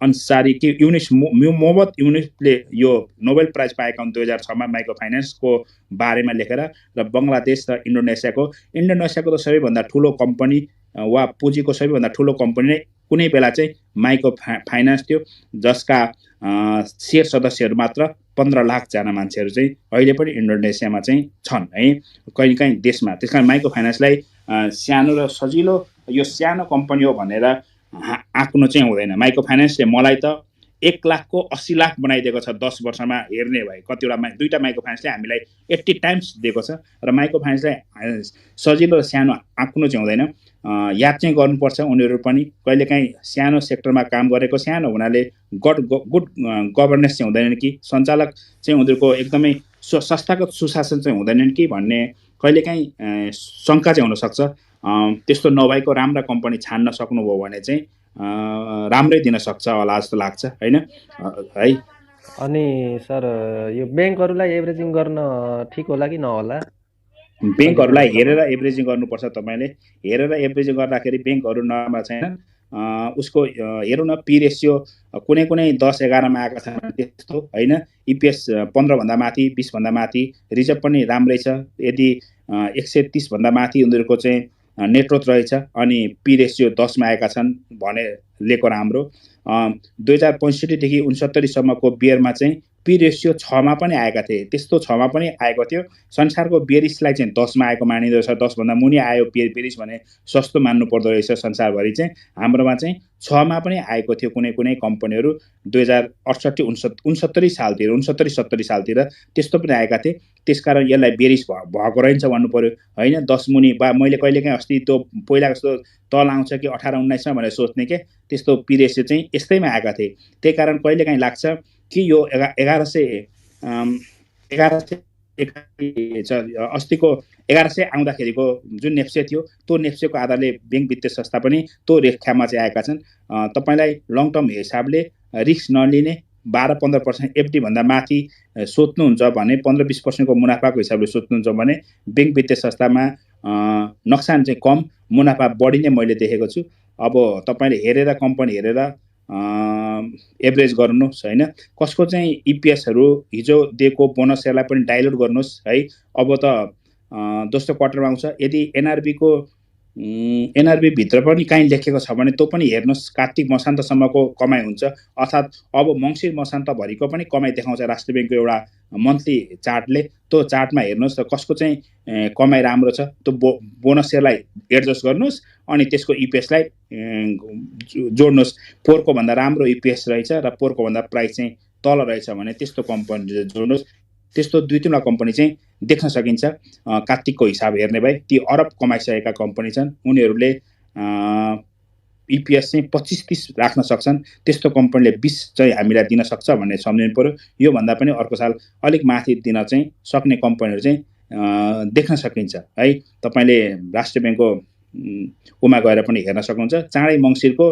अन्सारी कि मोहम्मद युनिसले यो नोबेल प्राइज पाएका हुन् 2006मा माइक्रो फाइनेन्सको बारेमा लेखेर। र बङ्गलादेश र इन्डोनेसियाको त सबैभन्दा ठुलो कम्पनी वा पुँजीको सबैभन्दा ठुलो कम्पनी नै कुनै बेला चाहिँ माइक्रो फाइनेन्स थियो, जसका सेयर सदस्यहरू मात्र 15 लाखजना मान्छेहरू चाहिँ अहिले पनि इन्डोनेसियामा चाहिँ छन् है, कहीँ देशमा। त्यस कारण माइक्रो फाइनेन्सलाई सानो र सजिलो यो सानो कम्पनी हो भनेर आँक्नु चाहिँ हुँदैन। माइक्रो फाइनेन्सले मलाई त 1 लाखको 80 लाख बनाइदिएको छ 10 वर्षमा हेर्ने भए। कतिवटा दुईवटा माइक्रो फाइनेन्सले हामीलाई 80 टाइम्स दिएको छ। र माइक्रो फाइनेन्सलाई सजिलो र सानो आँक्नु चाहिँ हुँदैन, याद चाहिँ गर्नुपर्छ। उनीहरू पनि कहिलेकाहीँ सानो सेक्टरमा काम गरेको सानो हुनाले गुड गभर्नेन्स चाहिँ हुँदैनन् कि, सञ्चालक चाहिँ उनीहरूको एकदमै संस्थागत सुशासन चाहिँ हुँदैनन् कि भन्ने कहिलेकाहीँ शङ्का चाहिँ हुनसक्छ। त्यस्तो नभएको राम्रा कम्पनी छान्न सक्नुभयो भने चाहिँ राम्रै दिन सक्छ होला जस्तो लाग्छ होइन है। अनि सर यो ब्याङ्कहरूलाई एभरेजिङ गर्न ठिक होला कि नहोला? ब्याङ्कहरूलाई हेरेर एभरेजिङ गर्नुपर्छ। तपाईँले हेरेर एभरेजिङ गर्दाखेरि ब्याङ्कहरू नराम्रा छैनन्। उसको हेरौँ न, पी रेसियो कुनै 10-11मा आएका छन् त्यस्तो होइन, इपिएस 15 भन्दा माथि, 20 भन्दा माथि, रिजर्भ पनि राम्रै छ। यदि 130 भन्दा माथि उनीहरूको चाहिँ नेटवर्थ रहेछ अनि पी रेसियो 10मा आएका छन् भने लिएको राम्रो। 2065 देखि 69 सम्मको बियरमा चाहिँ पी रेसियो 6मा पनि आएका थिए, त्यस्तो 6मा पनि आएको थियो। संसारको बेरिसलाई चाहिँ 10मा आएको मानिँदो रहेछ, 10 भन्दा मुनि आयो बेरिस भने सस्तो मान्नु पर्दो रहेछ संसारभरि चाहिँ। हाम्रोमा चाहिँ 6मा पनि आएको थियो कुनै कम्पनीहरू 2068-69 सालतिर, 69-70 सालतिर त्यस्तो पनि आएका थिए। त्यसकारण यसलाई बेरिस भएको रहन्छ भन्नु पर्यो होइन। 10 मुनि बा मैले कहिलेकाहीँ अस्ति त्यो पहिला जस्तो तल आउँछ कि 18-19मा भनेर सोच्ने के, त्यस्तो पी रेसियो चाहिँ यस्तैमा आएका थिए। त्यही कारण कहिलेकाहीँ लाग्छ कि यो 1100 अस्तिको 1100 आउँदाखेरिको जुन नेप्से थियो त्यो नेप्सेको आधारले ब्याङ्क वित्तीय संस्था पनि त्यो रेखामा चाहिँ आएका छन्। तपाईँलाई लङ टर्म हिसाबले रिस्क नलिने 12-15% एफडी भन्दा माथि सोच्नुहुन्छ भने, 15-20% मुनाफाको हिसाबले सोच्नुहुन्छ भने ब्याङ्क वित्तीय संस्थामा नोक्सान चाहिँ कम, मुनाफा बढी नै मैले देखेको छु। अब तपाईँले हेरेर कम्पनी हेरेर एभरेज गर्नुहोस् होइन। कसको चाहिँ इपिएसहरू हिजो दिएको बोनसहरूलाई पनि डाइल्युट गर्नुहोस् है। अब त दोस्रो क्वार्टरमा आउँछ, यदि एनआरबी भित्र पनि काहीँ लेखेको छ भने त्यो पनि हेर्नुहोस्। कार्तिक मसान्तसम्मको कमाइ हुन्छ, अर्थात् अब मङ्सिर मसान्तभरिको पनि कमाइ देखाउँछ राष्ट्र ब्याङ्कको एउटा मन्थली चार्टले। त्यो चार्टमा हेर्नुहोस् र कसको चाहिँ कमाइ राम्रो छ, त्यो बोनस सेयरलाई एडजस्ट गर्नुहोस् अनि त्यसको इपिएसलाई जोड्नुहोस्। पोहोरको भन्दा राम्रो इपिएस रहेछ र पोहोरको भन्दा प्राइस चाहिँ तल रहेछ भने त्यस्तो कम्पनी जोड्नुहोस्। त्यस्तो 2-3 कम्पनी चाहिँ देख्न सकिन्छ। कार्तिकको हिसाब हेर्ने भए ती अरब कमाइसकेका कम्पनी छन्, उनीहरूले इपिएस चाहिँ 25-30 राख्न सक्छन्। त्यस्तो कम्पनीले 20 चाहिँ हामीलाई दिन सक्छ भन्ने सम्झिनु पर्यो। योभन्दा पनि अर्को साल अलिक माथि दिन चाहिँ सक्ने कम्पनीहरू चाहिँ देख्न सकिन्छ है। तपाईँले राष्ट्र ब्याङ्कको उमा गएर पनि हेर्न सक्नुहुन्छ। चाँडै मङ्सिरको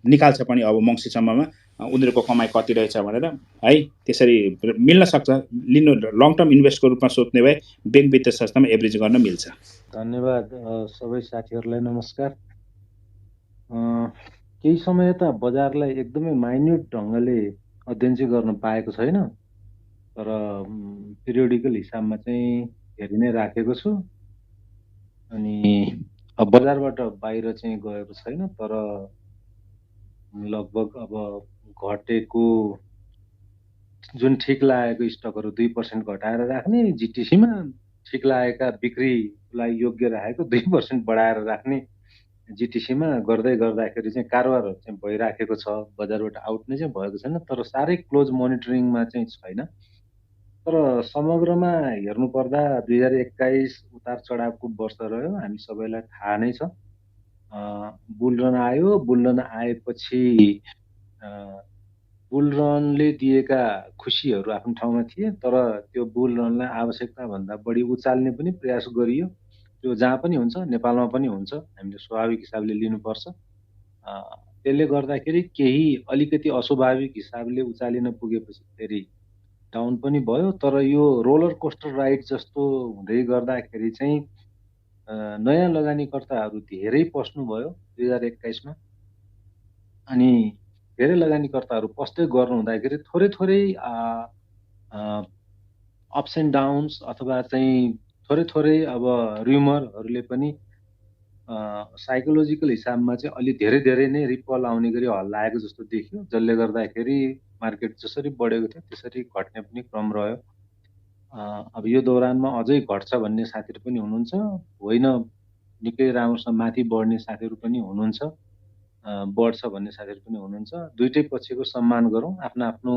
निकाल्छ पनि, अब मङ्सिरसम्ममा उनीहरूको कमाइ कति रहेछ भनेर है। त्यसरी मिल्न सक्छ। लिनु लङ टर्म इन्भेस्टको रूपमा सोच्ने भए ब्याङ्क वित्तीय संस्थामा एभरेज गर्न मिल्छ। धन्यवाद सबै साथीहरूलाई नमस्कार। केही समय त बजारलाई एकदमै माइन्युट ढङ्गले अध्ययन चाहिँ गर्न पाएको छैन, तर पिरियोडिकल हिसाबमा चाहिँ हेरि नै राखेको छु। अनि अब बजारबाट बाहिर चाहिँ गएको छैन, तर लगभग अब घटेको जुन ठिक लागेको स्टकहरू 2% घटाएर राख्ने, जिटिसीमा ठिक लागेका बिक्रीलाई योग्य राखेको 2% बढाएर राख्ने, जिटिसीमा गर्दै गर्दाखेरि चाहिँ कारोबारहरू चाहिँ भइराखेको छ। बजारबाट आउट नै चाहिँ भएको छैन, तर साह्रै क्लोज मोनिटरिङमा चाहिँ छैन। तर समग्रमा हेर्नुपर्दा 2021 उतार चढावको वर्ष रह्यो, हामी सबैलाई थाहा नै छ। बुलरन आयो, बुलरन आएपछि बुलरनले दिएका खुसीहरू आफ्नो ठाउँमा थिए, तर त्यो बुलरनलाई आवश्यकताभन्दा बढी उचाल्ने पनि प्रयास गरियो। त्यो जहाँ पनि हुन्छ, नेपालमा पनि हुन्छ, हामीले स्वाभाविक हिसाबले लिनुपर्छ। त्यसले गर्दाखेरि केही अलिकति अस्वाभाविक हिसाबले उचालिन पुगेपछि फेरि डाउन पनि भयो। तर यो रोलर कोस्टर राइड जस्तो हुँदै गर्दाखेरि चाहिँ नयाँ लगानीकर्ताहरू धेरै पस्नुभयो 2021मा। अनि धेरै लगानीकर्ताहरू पस्दै गर्नु हुँदाखेरि थोरै थोरै अप्स एन्ड डाउन्स अथवा चाहिँ थोरै थोरै अब र्युमरहरूले पनि साइकोलोजिकल हिसाबमा चाहिँ अलि धेरै धेरै नै रिपल आउने गरी हल्लाएको जस्तो देखियो, जसले गर्दाखेरि मार्केट जसरी बढेको थियो त्यसरी घट्ने पनि क्रम रह्यो। अब यो दौरानमा अझै घट्छ भन्ने साथीहरू पनि हुनुहुन्छ, होइन निकै राम्रोसँग माथि बढ्ने साथीहरू पनि हुनुहुन्छ, बढ्छ भन्ने साथीहरू पनि हुनुहुन्छ। दुईटै पक्षको सम्मान गरौँ, आफ्नो आफ्नो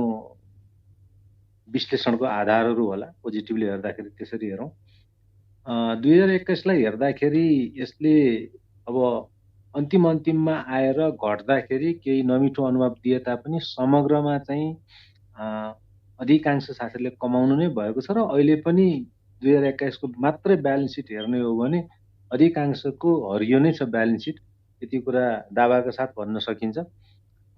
विश्लेषणको आधारहरू होला, पोजिटिभली हेर्दाखेरि त्यसरी हेरौँ। 2021लाई हेर्दाखेरि यसले अब अन्तिममा आएर घट्दाखेरि केही नमिठो अनुभव दिए तापनि समग्रमा चाहिँ अधिकांश साथीहरूले कमाउनु नै भएको छ र अहिले पनि 2021को मात्रै ब्यालेन्स सिट हेर्ने हो भने अधिकांशको हरियो नै छ ब्यालेन्स सिट, यति कुरा दावाका साथ भन्न सकिन्छ।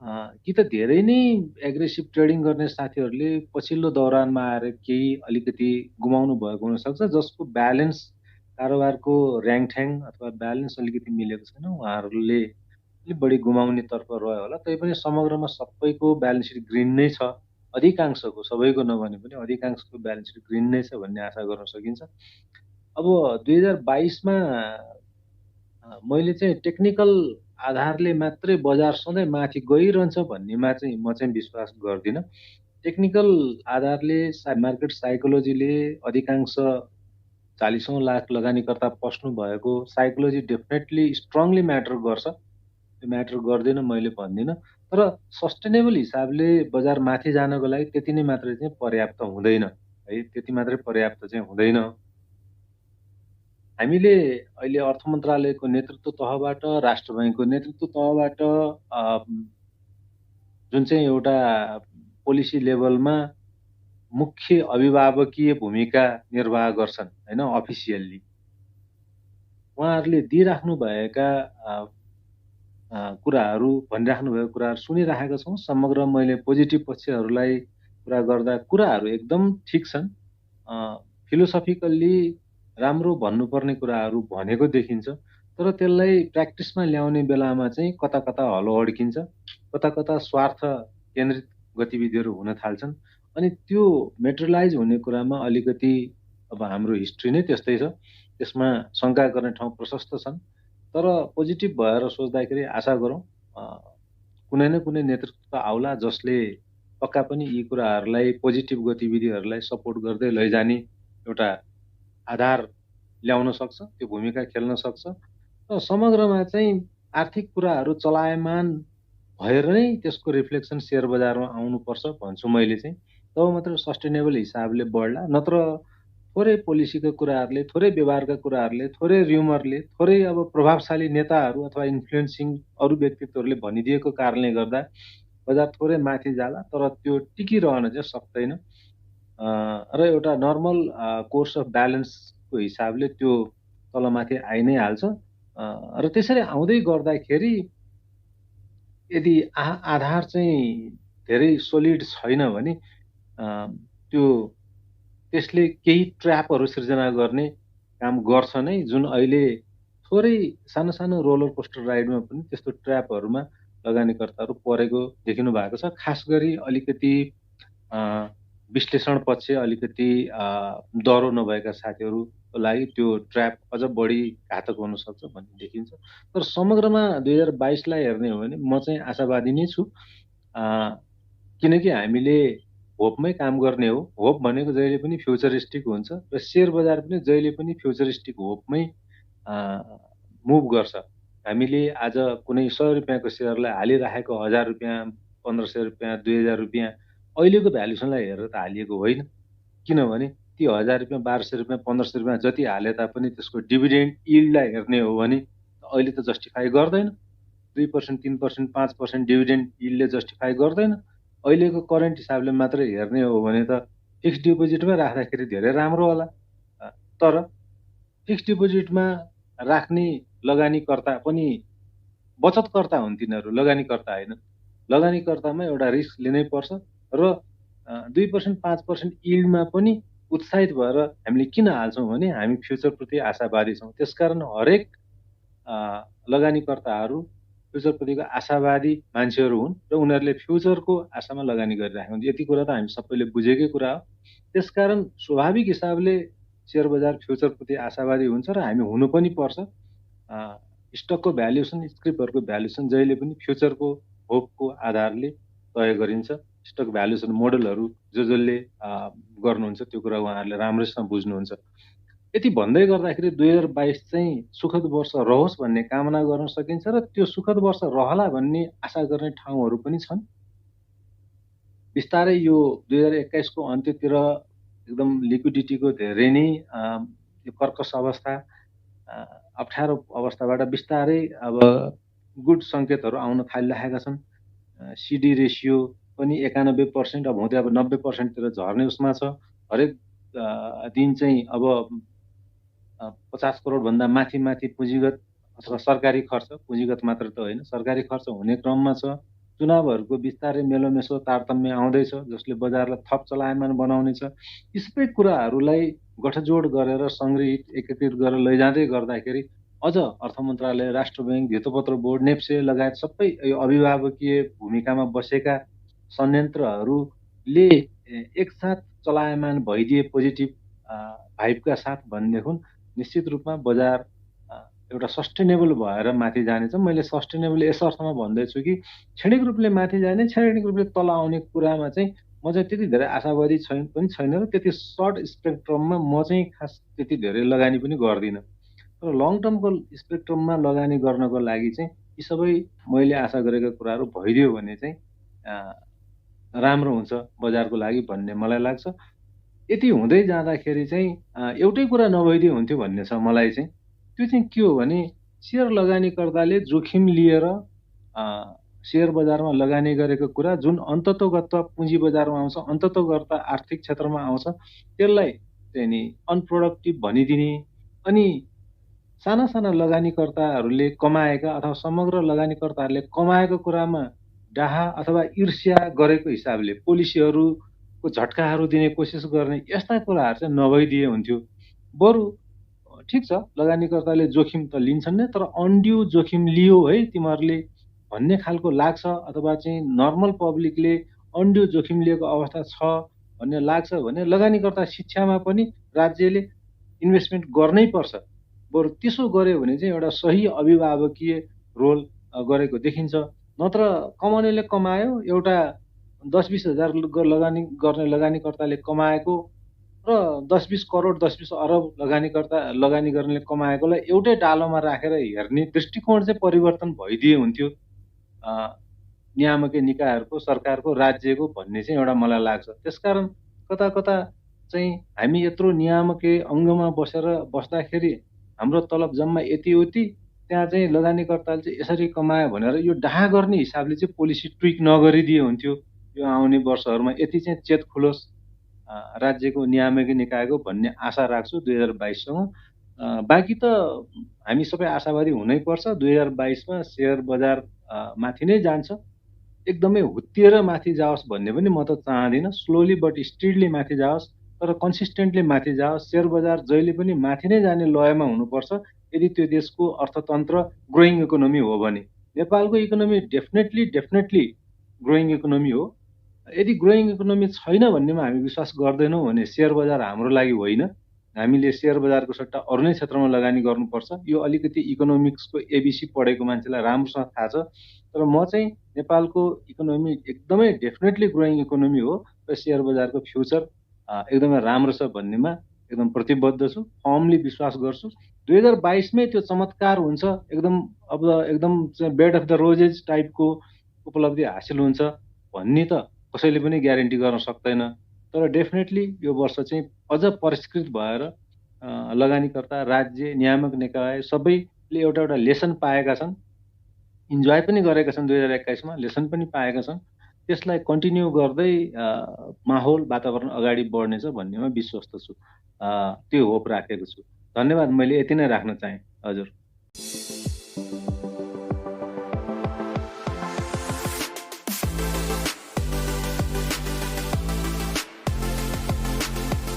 कि त धेरै नै एग्रेसिभ ट्रेडिङ गर्ने साथीहरूले पछिल्लो दौरानमा आएर केही अलिकति गुमाउनु भएको हुनसक्छ, जसको ब्यालेन्स कारोबारको ऱ्याङठ्याङ अथवा ब्यालेन्स अलिकति मिलेको छैन, उहाँहरूले अलिक बढी गुमाउने तर्फ रह्यो होला। तैपनि समग्रमा सबैको ब्यालेन्स सिट ग्रिन नै छ, अधिकांशको, सबैको नभने पनि अधिकांशको ब्यालेन्स सिट ग्रिन नै छ भन्ने आशा गर्न सकिन्छ। अब 2022मा मैले चाहिँ टेक्निकल आधारले मात्रै बजार सधैँ माथि गइरहन्छ भन्नेमा चाहिँ म चाहिँ विश्वास गर्दिनँ। टेक्निकल आधारले मार्केट साइकोलोजीले अधिकांश 40औं लाख लगानीकर्ता पस्नु भएको साइकोलोजी डेफिनेटली स्ट्रङली म्याटर गर्छ, त्यो म्याटर गर्दैन मैले भन्दिनँ। तर सस्टेनेबल हिसाबले बजार माथि जानको लागि त्यति नै मात्रै चाहिँ पर्याप्त हुँदैन है, त्यति मात्रै पर्याप्त चाहिँ हुँदैन। हामीले अहिले अर्थ मन्त्रालयको नेतृत्व तहबाट, राष्ट्र बैङ्कको नेतृत्व तहबाट जुन चाहिँ एउटा पोलिसी लेभलमा मुख्य अभिभावकीय भूमिका निर्वाह गर्छन् हैन, अफिसियल्ली उहाँहरूले दिइराख्नु भएका कुराहरू, भनिराख्नु भएको कुराहरू सुनिराखेका छौँ। समग्र मैले पोजिटिभ पक्षहरूलाई कुरा गर्दा कुराहरू एकदम ठिक छन्, फिलोसफिकल्ली राम्रो भन्नुपर्ने कुराहरू भनेको देखिन्छ, तर त्यसलाई प्र्याक्टिसमा ल्याउने बेलामा चाहिँ कता कता हलो अड्किन्छ, कता कता स्वार्थ केन्द्रित गतिविधिहरू हुन थाल्छन्, अनि त्यो मेटेरियलाइज हुने कुरामा अलिकति अब हाम्रो हिस्ट्री नै त्यस्तै छ, त्यसमा शङ्का गर्ने ठाउँ प्रशस्त छन्। तर पोजिटिभ भएर सोच्दाखेरि आशा गरौँ कुनै न कुनै नेतृत्व आउला जसले पक्का पनि यी कुराहरूलाई, पोजिटिभ गतिविधिहरूलाई सपोर्ट गर्दै लैजाने एउटा आधार ल्याउन सक्छ, त्यो भूमिका खेल्न सक्छ। र समग्रमा चाहिँ आर्थिक कुराहरू चलायमान भएर नै त्यसको रिफ्लेक्सन सेयर बजारमा आउनुपर्छ भन्छु मैले चाहिँ, तब मात्र सस्टेनेबल हिसाबले बढ्ला। नत्र थोरै पोलिसीका कुराहरूले, थोरै व्यवहारका कुराहरूले, थोरै र्युमरले, थोरै अब प्रभावशाली नेताहरू अथवा इन्फ्लुएन्सिङ अरू व्यक्तित्वहरूले भनिदिएको कारणले गर्दा बजार थोरै माथि जाला, तर त्यो टिकिरहन चाहिँ सक्दैन र एउटा नर्मल कोर्स अफ ब्यालेन्सको हिसाबले त्यो तलमाथि आइ नै हाल्छ। र त्यसरी आउँदै गर्दाखेरि यदि आधार चाहिँ धेरै सोलिड छैन भने त्यसले केही ट्र्यापहरू सिर्जना गर्ने काम गर्छ नै, जुन अहिले थोरै सानो सानो रोलर कोस्टर राइडमा पनि त्यस्तो ट्र्यापहरूमा लगानीकर्ताहरू परेको देखिनु भएको छ। खास गरी अलिकति विश्लेषण पक्ष अलिकति डह्रो नभएका साथीहरूको लागि त्यो ट्र्याप अझ बढी घातक हुन सक्छ भन्ने देखिन्छ। तर समग्रमा 2022लाई हेर्ने हो भने म चाहिँ आशावादी नै छु, किनकि हामीले होपमै काम गर्ने हो। होप भनेको जहिले पनि फ्युचरिस्टिक हुन्छ र सेयर बजार पनि जहिले पनि फ्युचरिस्टिक होपमै मुभ गर्छ। हामीले आज कुनै 100 रुपियाँको सेयरलाई हालिराखेको 1000 रुपियाँ, 1500 रुपियाँ, 2000 रुपियाँ अहिलेको भ्यालुसनलाई हेरेर त हालिएको होइन, किनभने ती 1000 रुपियाँ, 1200 रुपियाँ, 1500 रुपियाँ जति हाले तापनि त्यसको डिभिडेन्ड यिल्डलाई हेर्ने हो भने अहिले त जस्टिफाई गर्दैन। 2%, 3%, 5% डिभिडेन्ड यिल्डले जस्टिफाई गर्दैन। अहिलेको करेन्ट हिसाबले मात्रै हेर्ने हो भने त फिक्स डिपोजिटमा राख्दाखेरि धेरै राम्रो होला। तर फिक्स डिपोजिटमा राख्ने लगानीकर्ता पनि बचतकर्ता हुन्, तिनीहरू लगानीकर्ता होइन। लगानीकर्तामा एउटा रिस्क लिनै पर्छ र 2%, 5% यिल्डमा पनि उत्साहित भएर हामीले किन हाल्छौँ भने हामी फ्युचरप्रति आशावादी छौँ। त्यसकारण हरेक लगानीकर्ताहरू फ्युचरप्रतिको आशावादी मान्छेहरू हुन् र उनीहरूले फ्युचरको आशामा लगानी गरिरहेको हुन्छ। यति कुरा त हामी सबैले बुझेकै कुरा हो। त्यसकारण स्वाभाविक हिसाबले सेयर बजार फ्युचरप्रति आशावादी हुन्छ र हामी हुनु पनि पर्छ। स्टकको भ्यालुएसन, स्क्रिप्टहरूको भ्यालुएसन जहिले पनि फ्युचरको होपको आधारले तय गरिन्छ। स्टक भ्यालुएसन मोडलहरू जसले गर्नुहुन्छ त्यो कुरा उहाँहरूले राम्रोसँग बुझ्नुहुन्छ। यति भन्दै गर्दाखेरि 2022 चाहिँ सुखद वर्ष रहोस् भन्ने कामना गर्न सकिन्छ र त्यो सुखद वर्ष रहला भन्ने आशा गर्ने ठाउँहरू पनि छन्। बिस्तारै यो 2021 को अन्त्यतिर एकदम लिक्विडिटीको धेरै नै यो कर्कश अवस्था, अप्ठ्यारो अवस्थाबाट बिस्तारै अब गुड सङ्केतहरू आउन थालिरहेका छन्। सिडी रेसियो पनि 91%, अब हुँदै अब 90% तिर झर्ने उसमा छ। हरेक दिन चाहिँ अब 50 करोड भन्दा माथि पुँजीगत अथवा सरकारी खर्च, पुँजीगत मात्र त होइन, सरकारी खर्च हुने क्रममा छ। चुनावहरूको बिस्तारै मेलोमेसो तारतम्य आउँदैछ जसले बजारलाई थप चलायमान बनाउने छ। यी सबै कुराहरूलाई गठजोड गरेर सङ्ग्रहित एकत्रित गरेर लैजाँदै गर्दाखेरि अझ अर्थ मन्त्रालय, राष्ट्र ब्याङ्क, धितोपत्र बोर्ड, नेप्से लगायत सबै यो अभिभावकीय भूमिकामा बसेका संयन्त्रहरूले एकसाथ चलायमान भइदिए पोजिटिभ भाइबका साथ भनेदेखि निश्चित रूपमा बजार एउटा सस्टेनेबल भएर माथि जानेछ। मैले सस्टेनेबल यस अर्थमा भन्दैछु कि क्षणिक रूपले माथि जाने, क्षणिक रूपले तल आउने कुरामा चाहिँ म चाहिँ त्यति धेरै आशावादी पनि छैन र त्यति सर्ट स्पेक्ट्रममा म चाहिँ खास त्यति धेरै लगानी पनि गर्दिनँ। तर लङ टर्मको स्पेक्ट्रममा लगानी गर्नको लागि चाहिँ यी सबै मैले आशा गरेका कुराहरू भइदियो भने चाहिँ राम्रो हुन्छ बजारको लागि भन्ने मलाई लाग्छ। यति हुँदै जाँदाखेरि चाहिँ एउटै कुरा नभइदियो हुन्थ्यो भन्ने छ मलाई चाहिँ। त्यो चाहिँ के हो भने सेयर लगानीकर्ताले जोखिम लिएर सेयर बजारमा लगानी गरेको कुरा जुन अन्ततोगत पुँजी बजारमा आउँछ, अन्ततोगत आर्थिक क्षेत्रमा आउँछ, त्यसलाई चाहिँ नि अनप्रोडक्टिभ भनिदिने अनि साना साना लगानीकर्ताहरूले कमाएका अथवा समग्र लगानीकर्ताहरूले कमाएको कुरामा डाहा अथवा ईर्ष्या गरेको हिसाबले पोलिसीहरूको झट्काहरू दिने कोसिस गर्ने यस्ता कुराहरू चाहिँ नभइदिए हुन्थ्यो। बरु ठिक छ, लगानीकर्ताले जोखिम त लिन्छन् नै, तर अनड्यू जोखिम लियो है तिमीहरूले भन्ने खालको लाग्छ, अथवा चाहिँ नर्मल पब्लिकले अनड्यू जोखिम लिएको अवस्था छ भन्ने लाग्छ भने लगानीकर्ता शिक्षामा पनि राज्यले इन्भेस्टमेन्ट गर्नै पर्छ। बरु त्यसो गर्यो भने चाहिँ एउटा सही अभिभावकीय रोल गरेको देखिन्छ। नत्र कमाउनेले कमायो, एउटा 10-20 हजार लगानी गर्ने लगानीकर्ताले कमाएको र 10-20 करोड 10-20 अरब लगानी गर्नेले कमाएकोलाई एउटै डालोमा राखेर हेर्ने दृष्टिकोण चाहिँ परिवर्तन भइदिए हुन्थ्यो नियामकीय निकायहरूको, सरकारको, राज्यको भन्ने चाहिँ एउटा मलाई लाग्छ। त्यसकारण कता कता चाहिँ हामी यत्रो नियामकीय अङ्गमा बस्दाखेरि हाम्रो तलब जम्मा यति उति, त्यहाँ चाहिँ लगानीकर्ताले चाहिँ यसरी कमायो भनेर यो डाहा गर्ने हिसाबले चाहिँ पोलिसी ट्विक नगरिदिए हुन्थ्यो। यो आउने वर्षहरूमा यति चाहिँ चेत खुलोस् राज्यको नियामकीय निकायको भन्ने आशा राख्छु 2022सँग। बाँकी त हामी सबै आशावादी हुनैपर्छ। 2022मा सेयर बजार माथि नै जान्छ, एकदमै हुत्तिएर माथि जाओस् भन्ने पनि म त चाहदिनँ। स्लोली बट स्टिडली माथि जाओस्, तर कन्सिस्टेन्टली माथि जाओस्। सेयर बजार जहिले पनि माथि नै जाने लयमा हुनुपर्छ यदि त्यो देशको अर्थतन्त्र ग्रोइङ इकोनोमी हो भने। नेपालको इकोनोमी डेफिनेटली ग्रोइङ इकोनोमी हो। यदि ग्रोइङ इकोनोमी छैन भन्नेमा हामी विश्वास गर्दैनौँ भने सेयर बजार हाम्रो लागि होइन। हामीले सेयर बजारको सट्टा अरू नै क्षेत्रमा लगानी गर्नुपर्छ। यो अलिकति इकोनोमिक्सको एबिसी पढेको मान्छेलाई राम्रोसँग थाहा छ। तर म चाहिँ नेपालको इकोनोमी एकदमै डेफिनेटली ग्रोइङ इकोनोमी हो र सेयर बजारको फ्युचर एकदमै राम्रो छ भन्नेमा एकदम प्रतिबद्ध छु, फर्मली विश्वास गर्छु। 2022मै त्यो चमत्कार हुन्छ, एकदम बेड अफ द रोजेज टाइपको उपलब्धि हासिल हुन्छ भन्ने त कसैले पनि ग्यारेन्टी गर्न सक्दैन। तर डेफिनेटली यो वर्ष चाहिँ अझ परिष्कृत भएर लगानीकर्ता, राज्य, नियामक निकाय सबैले एउटा लेसन पाएका छन्, इन्जोय पनि गरेका छन्। 2021मा लेसन पनि पाएका छन्। त्यसलाई कन्टिन्यू गर्दै माहौल, वातावरण अगाडि बढ्नेछ भन्नेमा विश्वस्त छु। त्यो होप राखेको छु। धन्यवाद। मैले यति नै राख्न चाहेँ। हजुर।